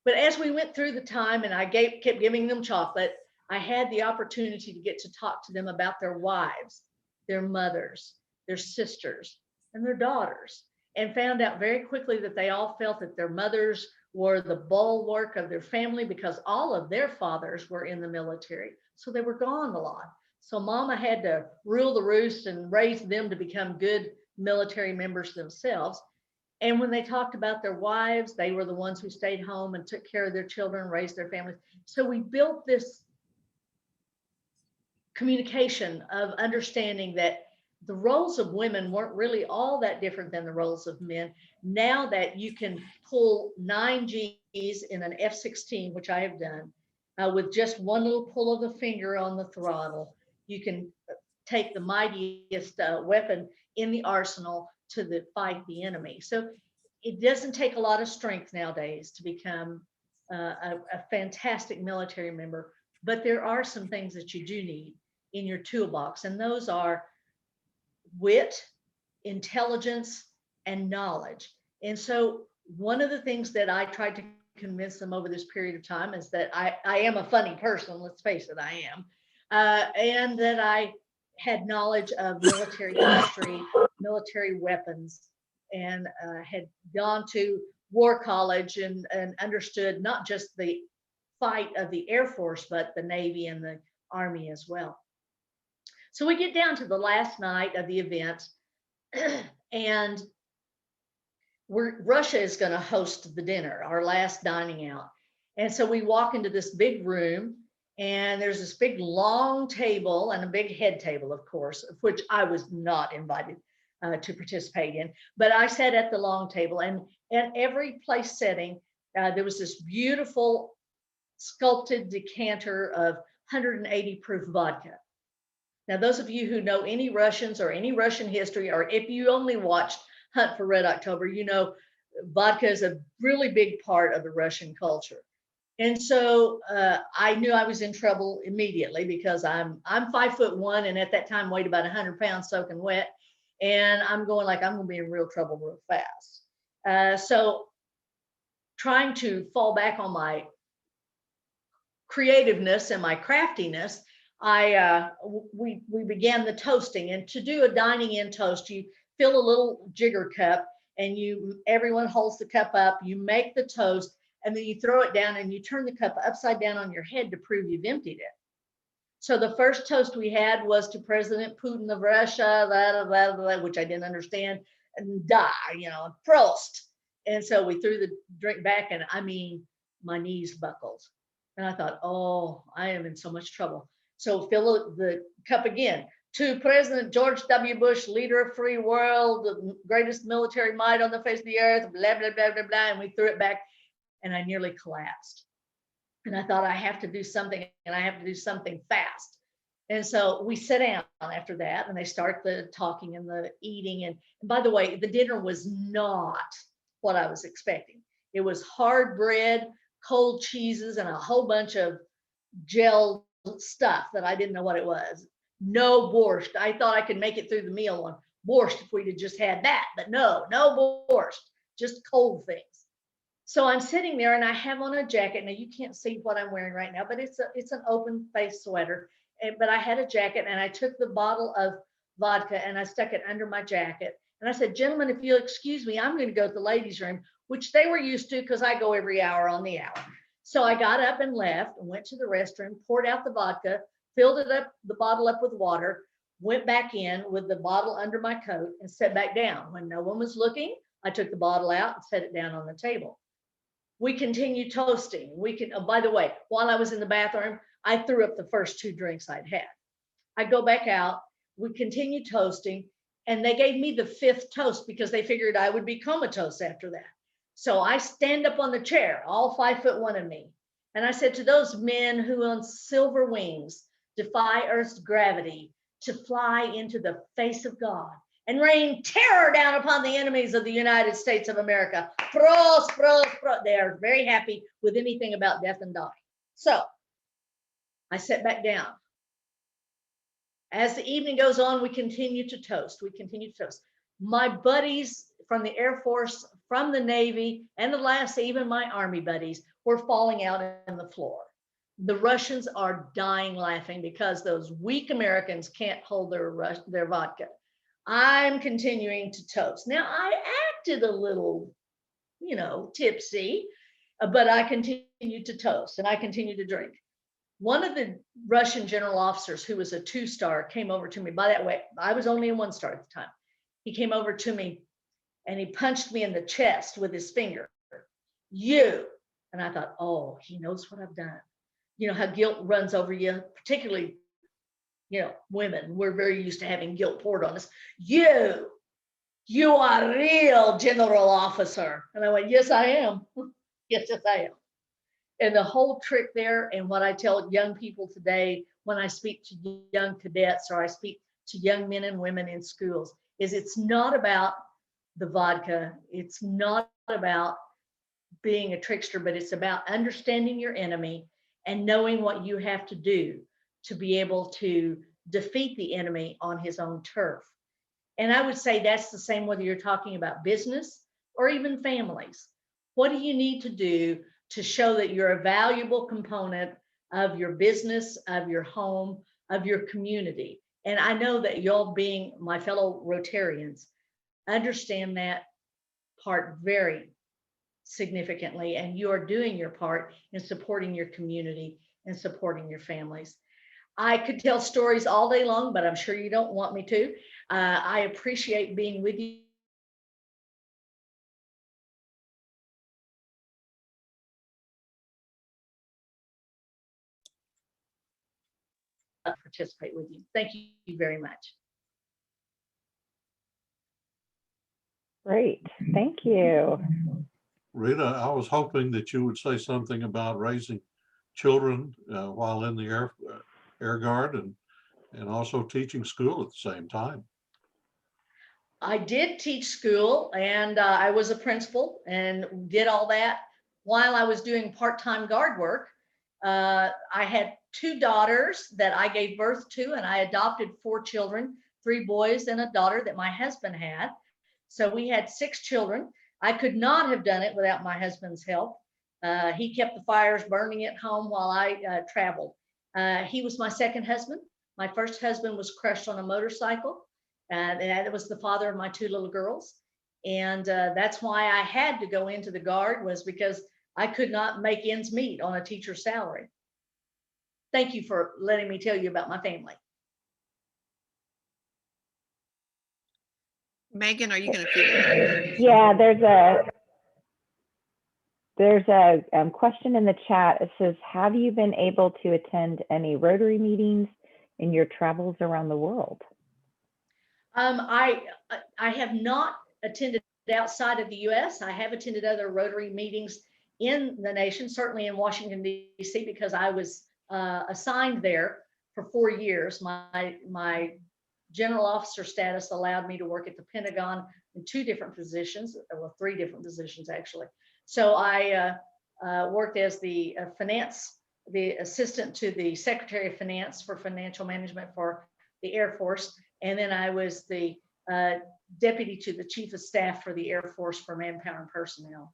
But as we went through the time and I kept giving them chocolate, I had the opportunity to get to talk to them about their wives, their mothers, their sisters, and their daughters, and found out very quickly that they all felt that their mothers were the bulwark of their family because all of their fathers were in the military. So they were gone a lot. So mama had to rule the roost and raise them to become good military members themselves. And when they talked about their wives, they were the ones who stayed home and took care of their children, raised their families. So we built this communication of understanding that the roles of women weren't really all that different than the roles of men. Now that you can pull 9 Gs in an F-16, which I have done, with just one little pull of the finger on the throttle, you can take the mightiest weapon in the arsenal to fight the enemy. So it doesn't take a lot of strength nowadays to become a fantastic military member, but there are some things that you do need in your toolbox, and those are wit, intelligence, and knowledge. And so one of the things that I tried to convince them over this period of time is that I am a funny person, let's face it, I am, and that I had knowledge of military history, military weapons, and had gone to war college and understood not just the fight of the Air Force, but the Navy and the Army as well. So we get down to the last night of the event and Russia is going to host the dinner, our last dining out. And so we walk into this big room and there's this big long table and a big head table, of course, of which I was not invited to participate in, but I sat at the long table, and at every place setting, there was this beautiful sculpted decanter of 180 proof vodka. Now, those of you who know any Russians or any Russian history, or if you only watched Hunt for Red October, you know vodka is a really big part of the Russian culture. And so I knew I was in trouble immediately because I'm 5'1" and at that time weighed about 100 pounds soaking wet. And I'm going like, I'm going to be in real trouble real fast. So trying to fall back on my creativeness and my craftiness, we began the toasting. And to do a dining in toast, you fill a little jigger cup and everyone holds the cup up, you make the toast, and then you throw it down and you turn the cup upside down on your head to prove you've emptied it. So the first toast we had was to President Putin of Russia, which I didn't understand, and Prost. And so we threw the drink back, and I mean, my knees buckled. And I thought, oh, I am in so much trouble. So fill the cup again. To President George W. Bush, leader of free world, the greatest military might on the face of the earth, blah, blah, blah, blah, blah. And we threw it back, and I nearly collapsed. And I thought I have to do something, and I have to do something fast. And so we sit down after that, and they start the talking and the eating. And by the way, the dinner was not what I was expecting. It was hard bread, cold cheeses, and a whole bunch of gel stuff that I didn't know what it was. No borscht. I thought I could make it through the meal on borscht if we'd have just had that, but no borscht, just cold things. So I'm sitting there and I have on a jacket. Now you can't see what I'm wearing right now, but it's an open face sweater. But I had a jacket and I took the bottle of vodka and I stuck it under my jacket. And I said, gentlemen, if you'll excuse me, I'm going to go to the ladies' room, which they were used to because I go every hour on the hour. So I got up and left and went to the restroom, poured out the vodka, filled it up, the bottle up with water, went back in with the bottle under my coat and sat back down. When no one was looking, I took the bottle out and set it down on the table. We continued toasting. By the way, while I was in the bathroom, I threw up the first 2 drinks I'd had. I go back out, we continued toasting, and they gave me the 5th toast because they figured I would be comatose after that. So I stand up on the chair, all 5'1" of me. And I said to those men who on silver wings defy Earth's gravity to fly into the face of God and rain terror down upon the enemies of the United States of America. Pros, pros, pros. They are very happy with anything about death and dying. So I sat back down. As the evening goes on, we continue to toast. We continue to toast. My buddies from the Air Force, from the Navy, and the last, even my Army buddies, were falling out on the floor. The Russians are dying laughing because those weak Americans can't hold their vodka. I'm continuing to toast. Now, I acted a little, tipsy, but I continued to toast and I continued to drink. One of the Russian general officers, who was a 2-star, came over to me. By that way, I was only a 1-star at the time. He came over to me and he punched me in the chest with his finger. You. And I thought, oh, he knows what I've done. You know how guilt runs over you, particularly, women. We're very used to having guilt poured on us. You are a real general officer. And I went, yes, I am. Yes, I am. And the whole trick there, and what I tell young people today when I speak to young cadets or I speak to young men and women in schools, is it's not about the vodka. It's not about being a trickster, but it's about understanding your enemy and knowing what you have to do to be able to defeat the enemy on his own turf. And I would say that's the same whether you're talking about business or even families. What do you need to do to show that you're a valuable component of your business, of your home, of your community? And I know that y'all, being my fellow Rotarians, understand that part very significantly, and you are doing your part in supporting your community and supporting your families. I could tell stories all day long, but I'm sure you don't want me to. I appreciate being with you. Participate with you. Thank you very much. Great, thank you. Rita, I was hoping that you would say something about raising children while in the Air Guard and also teaching school at the same time. I did teach school, and I was a principal and did all that while I was doing part-time guard work. I had 2 daughters that I gave birth to, and I adopted 4 children, 3 boys and a daughter that my husband had. So we had 6 children. I could not have done it without my husband's help. He kept the fires burning at home while I traveled. He was my second husband. My first husband was crushed on a motorcycle. And that was the father of my 2 little girls. And that's why I had to go into the Guard, was because I could not make ends meet on a teacher's salary. Thank you for letting me tell you about my family. Megan, are you going to feed? Yeah, there's a question in the chat. It says, have you been able to attend any Rotary meetings in your travels around the world? I have not attended outside of the U.S. I have attended other Rotary meetings in the nation, certainly in Washington, D.C., because I was assigned there for 4 years. My general officer status allowed me to work at the Pentagon in 2 different positions, well, 3 different positions actually. So I worked as the assistant to the Secretary of Finance for financial management for the Air Force. And then I was the deputy to the Chief of Staff for the Air Force for manpower and personnel.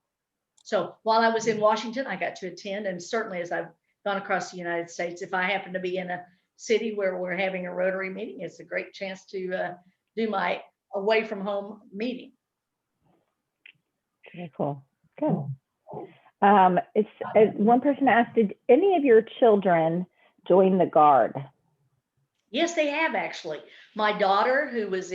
So while I was in Washington, I got to attend, and certainly as I've gone across the United States, if I happen to be in a City where we're having a Rotary meeting. It's a great chance to do my away from home meeting. Very cool. Good. One person asked, did any of your children join the Guard? Yes, they have actually. My daughter, who was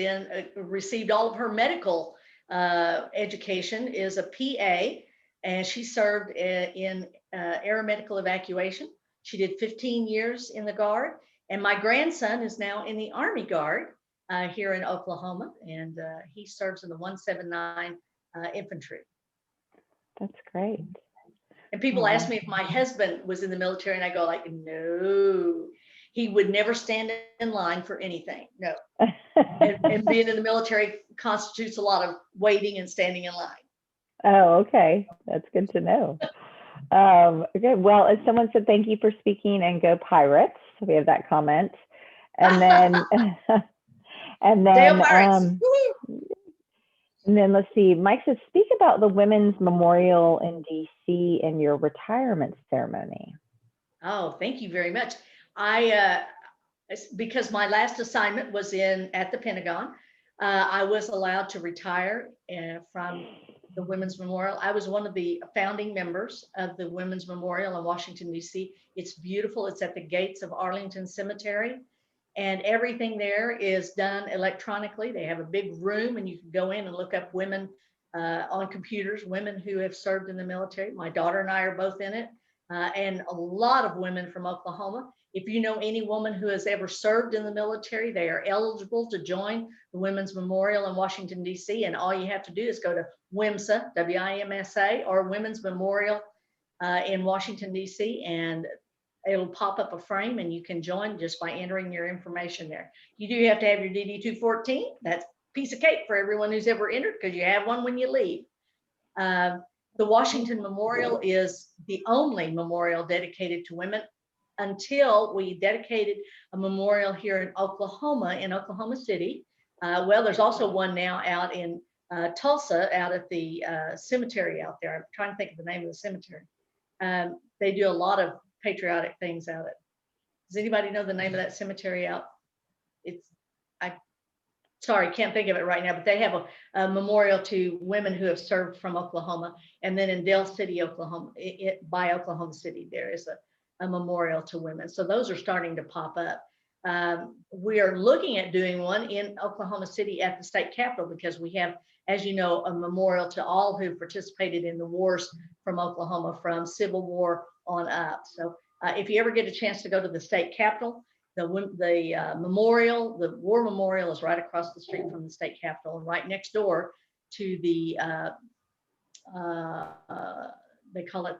received all of her medical education, is a PA, and she served in aeromedical evacuation. She did 15 years in the Guard, and my grandson is now in the Army Guard here in Oklahoma, and he serves in the 179 Infantry. That's great. And people ask me if my husband was in the military, and I go like, no, he would never stand in line for anything. No. and being in the military constitutes a lot of waiting and standing in line. Oh, okay. That's good to know. Okay. Well, as someone said, thank you for speaking and go Pirates. We have that comment. And then, and then let's see, Mike says, speak about the Women's Memorial in DC and your retirement ceremony. Oh, thank you very much. Because my last assignment was at the Pentagon, I was allowed to retire from the Women's Memorial. I was one of the founding members of the Women's Memorial in Washington, DC. It's beautiful. It's at the gates of Arlington Cemetery, and everything there is done electronically. They have a big room, and you can go in and look up women on computers, women who have served in the military. My daughter and I are both in it, and a lot of women from Oklahoma. If you know any woman who has ever served in the military, they are eligible to join the Women's Memorial in Washington, D.C. And all you have to do is go to WIMSA, W-I-M-S-A, or Women's Memorial in Washington, D.C. And it'll pop up a frame and you can join just by entering your information there. You do have to have your DD-214. That's a piece of cake for everyone who's ever entered because you have one when you leave. The Washington Memorial is the only memorial dedicated to women until we dedicated a memorial here in Oklahoma City. Well, there's also one now out in Tulsa, out at the cemetery out there. I'm trying to think of the name of the cemetery. They do a lot of patriotic things out at. Does anybody know the name of that cemetery out? Sorry, can't think of it right now, but they have a memorial to women who have served from Oklahoma. And then in Dell City, Oklahoma, by Oklahoma City, there is a memorial to women. So those are starting to pop up. We are looking at doing one in Oklahoma City at the state capitol because we have, as you know, a memorial to all who participated in the wars from Oklahoma from Civil War on up. So if you ever get a chance to go to the state capitol, the memorial, the war memorial is right across the street from the state capitol and right next door to the, they call it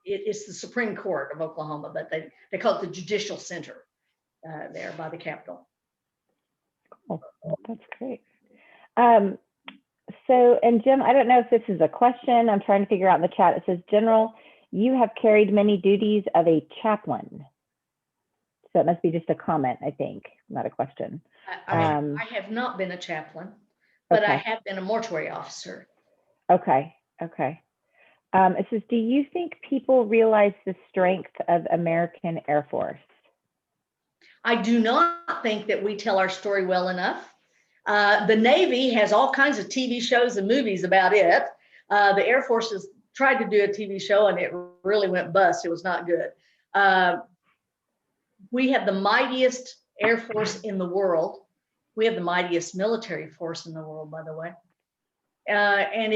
it's the Supreme Court of Oklahoma, but they call it the Judicial Center there by the Capitol. Oh, that's great. So, and Jim, I don't know if this is a question. I'm trying to figure out in the chat. It says, General, you have carried many duties of a chaplain. So it must be just a comment, I think, not a question. I have not been a chaplain, but I have been a mortuary officer. Okay, okay. It says, do you think people realize the strength of American Air Force? I do not think that we tell our story well enough. The Navy has all kinds of TV shows and movies about it. The Air Force has tried to do a TV show and it really went bust. It was not good. We have the mightiest Air Force in the world. We have the mightiest military force in the world, by the way. And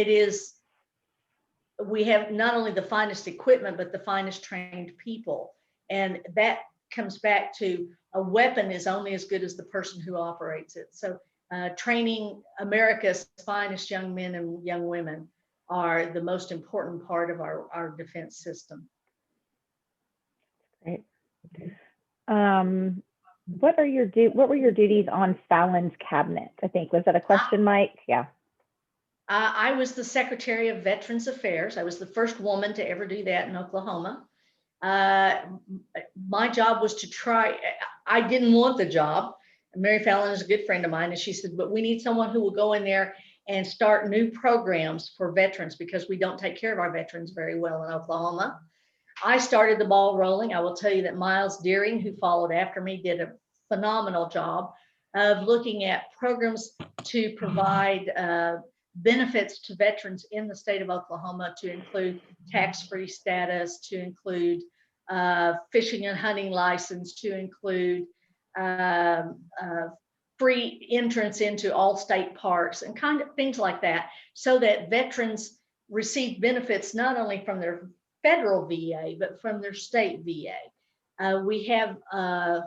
we have not only the finest equipment, but the finest trained people. And that comes back to a weapon is only as good as the person who operates it. So training America's finest young men and young women are the most important part of our defense system. Great. What were your duties on Fallon's cabinet? I think, was that a question, Mike? Yeah. I was the Secretary of Veterans Affairs. I was the first woman to ever do that in Oklahoma. My job was to try, I didn't want the job. Mary Fallon is a good friend of mine, and she said, but we need someone who will go in there and start new programs for veterans because we don't take care of our veterans very well in Oklahoma. I started the ball rolling. I will tell you that Miles Deering, who followed after me, did a phenomenal job of looking at programs to provide benefits to veterans in the state of Oklahoma, to include tax-free status, to include fishing and hunting license, to include free entrance into all state parks and kind of things like that, so that veterans receive benefits not only from their federal VA, but from their state VA. We have, let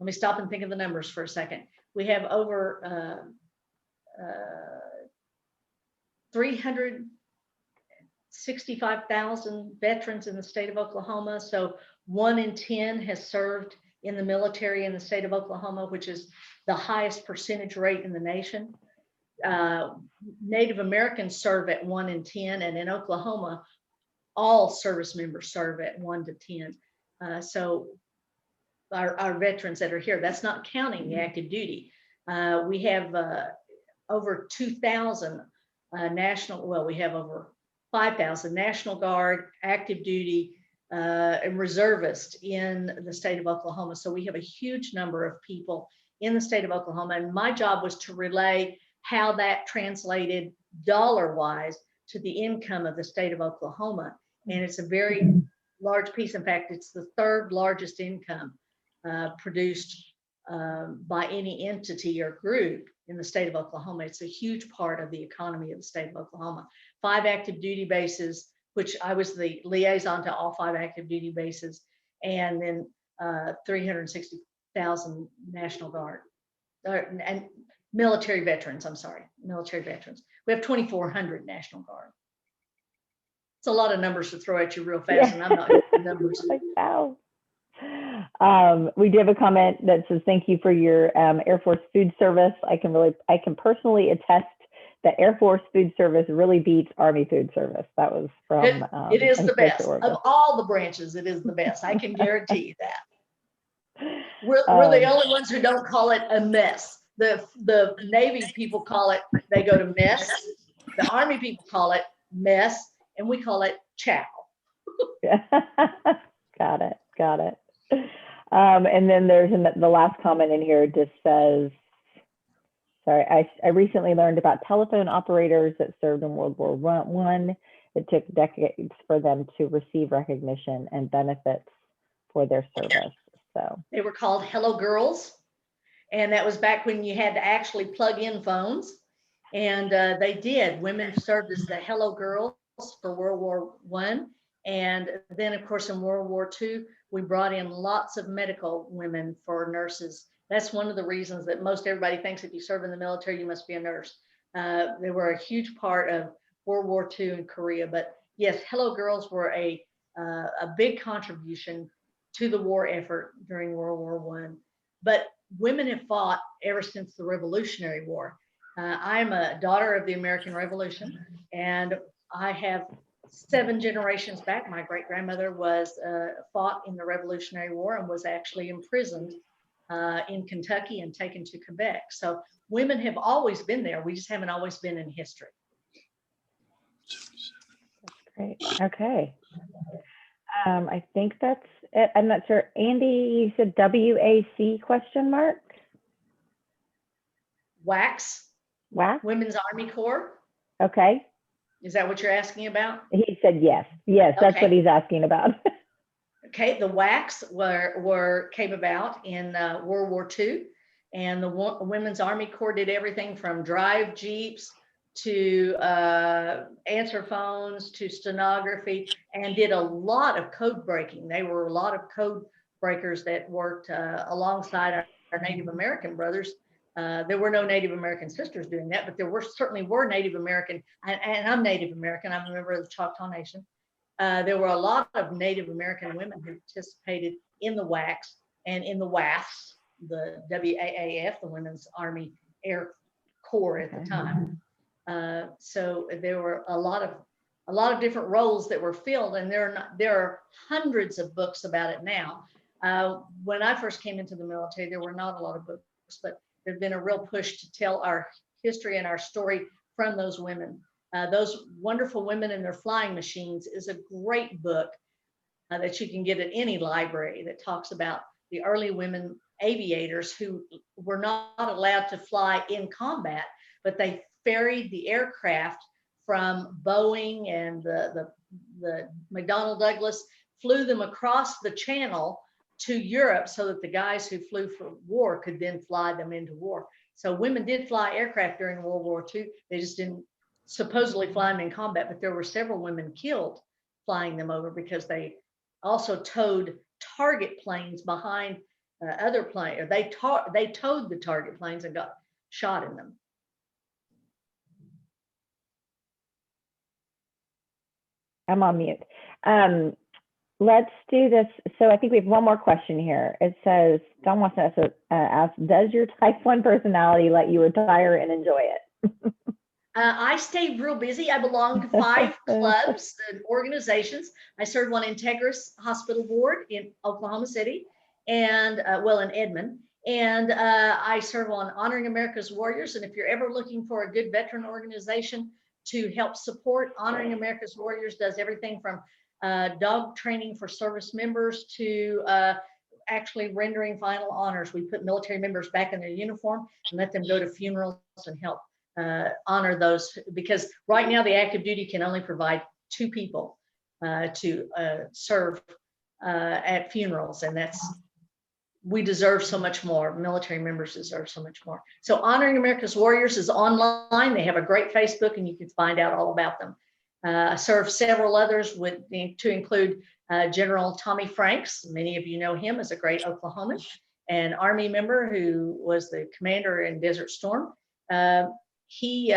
me stop and think of the numbers for a second. We have over 365,000 veterans in the state of Oklahoma. So 1 in 10 has served in the military in the state of Oklahoma, which is the highest percentage rate in the nation. Native Americans serve at 1 in 10, and in Oklahoma, all service members serve at 1 to 10. So our veterans that are here, that's not counting the active duty. We have over 2,000 we have over 5,000 National Guard, active duty, and reservists in the state of Oklahoma. So we have a huge number of people in the state of Oklahoma. And my job was to relay how that translated dollar-wise to the income of the state of Oklahoma. And it's a very large piece. In fact, it's the 3rd largest income produced by any entity or group in the state of Oklahoma. It's a huge part of the economy of the state of Oklahoma. 5 active duty bases, which I was the liaison to all 5 active duty bases, and then 360,000 National Guard and military veterans. Military veterans. We have 2,400 National Guard. It's a lot of numbers to throw at you real fast, and I'm not good at numbers. We do have a comment that says, thank you for your Air Force food service. I can personally attest that Air Force food service really beats Army food service. That was from it is the best of all the branches. It is the best. I can guarantee you that. We're the only ones who don't call it a mess. The Navy people call it, they go to mess. The Army people call it mess, and we call it chow. Got it. And then there's the last comment in here just says, sorry, I recently learned about telephone operators that served in World War I. It took decades for them to receive recognition and benefits for their service. So they were called Hello Girls. And that was back when you had to actually plug in phones. And they did. Women served as the Hello Girls for World War I. And then, of course, in World War II, we brought in lots of medical women for nurses. That's one of the reasons that most everybody thinks if you serve in the military, you must be a nurse. They were a huge part of World War II in Korea. But yes, Hello Girls were a big contribution to the war effort during World War I. But women have fought ever since the Revolutionary War. I'm a daughter of the American Revolution, and I have 7 generations back. My great-grandmother was fought in the Revolutionary War and was actually imprisoned in Kentucky and taken to Quebec. So women have always been there. We just haven't always been in history. Great. Okay. I think that's it. I'm not sure. Andy, you said WAC question mark? WACS. WAC? Women's Army Corps. Okay. Is that what you're asking about? He said yes. Yes, that's Okay. what he's asking about. Okay, the WACs came about in World War II, and the Women's Army Corps did everything from drive jeeps to answer phones to stenography, and did a lot of code breaking. They were a lot of code breakers that worked alongside our Native American brothers. There were no Native American sisters doing that, but there certainly were Native American, and I'm Native American. I'm a member of the Choctaw Nation. There were a lot of Native American women who participated in the WACs and in the WAFs, the WAAF, the Women's Army Air Corps at the time. So there were a lot of different roles that were filled, and there are hundreds of books about it now. When I first came into the military, there were not a lot of books, but there's been a real push to tell our history and our story from those women. Those Wonderful Women and Their Flying Machines is a great book that you can get at any library that talks about the early women aviators who were not allowed to fly in combat, but they ferried the aircraft from Boeing and the McDonnell Douglas, flew them across the channel to Europe so that the guys who flew for war could then fly them into war. So women did fly aircraft during World War II. They just didn't supposedly fly them in combat, but there were several women killed flying them over because they also towed target planes behind other planes. They towed the target planes and got shot in them. I'm on mute. Let's do this. So I think we have one more question here. It says, Don wants to ask, does your type 1 personality let you retire and enjoy it? I stayed real busy. I belong to 5 clubs and organizations. I served on Integris Hospital Board in Oklahoma City and in Edmond. And I serve on Honoring America's Warriors. And if you're ever looking for a good veteran organization to help support, Honoring America's Warriors does everything from dog training for service members to actually rendering final honors. We put military members back in their uniform and let them go to funerals and help honor those, because right now the active duty can only provide 2 people to serve at funerals, and we deserve so much more. Military members deserve so much more. So Honoring America's Warriors is online. They have a great Facebook and you can find out all about them. I serve several others to include General Tommy Franks. Many of you know him as a great Oklahoman, an Army member who was the commander in Desert Storm. He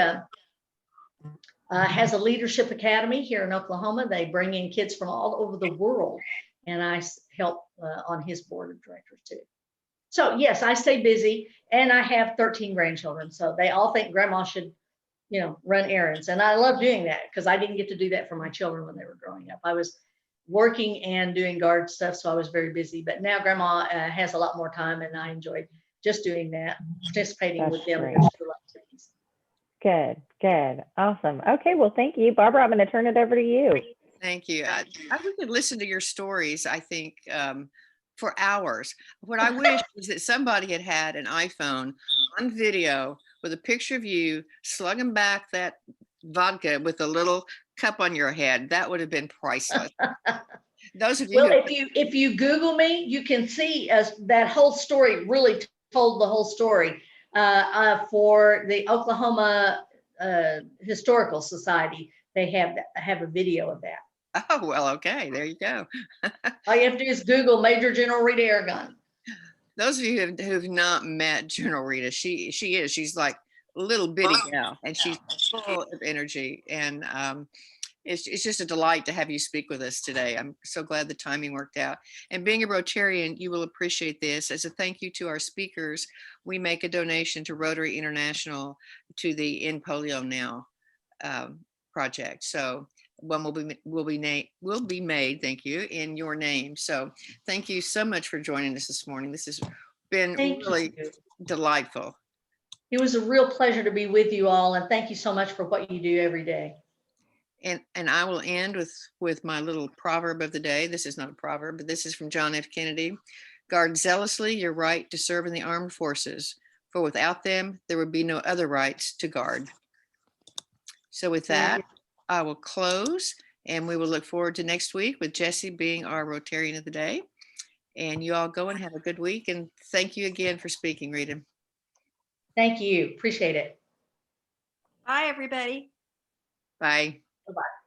has a leadership academy here in Oklahoma. They bring in kids from all over the world, and I help on his board of directors too. So yes, I stay busy, and I have 13 grandchildren. So they all think grandma should, run errands. And I love doing that because I didn't get to do that for my children when they were growing up. I was working and doing guard stuff, so I was very busy. But now grandma has a lot more time, and I enjoy just doing that, participating with them in their school activities. Good. Awesome. Okay, well, thank you. Barbara, I'm going to turn it over to you. Thank you. We could listen to your stories, I think, for hours. What I wish is that somebody had an iPhone on video with a picture of you slugging back that vodka with a little cup on your head. That would have been priceless. Those of you. Well, if you Google me, you can see that whole story really told the whole story for the Oklahoma Historical Society. They have a video of that. Oh, well, okay. There you go. All you have to do is Google Major General Rita Aragon. Those of you who have not met General Rita, she's like a little bitty gal, and she's full of energy. And it's just a delight to have you speak with us today. I'm so glad the timing worked out. And being a Rotarian, you will appreciate this. As a thank you to our speakers, we make a donation to Rotary International to the End Polio Now project. So one will be made, thank you, in your name. So thank you so much for joining us this morning. This has been really delightful. It was a real pleasure to be with you all, and thank you so much for what you do every day. And I will end with my little proverb of the day. This is not a proverb, but this is from John F. Kennedy. Guard zealously your right to serve in the armed forces, for without them, there would be no other rights to guard. So with that, I will close, and we will look forward to next week with Jesse being our Rotarian of the day. And you all go and have a good week. And thank you again for speaking, Rita. Thank you. Appreciate it. Bye, everybody. Bye. Bye-bye.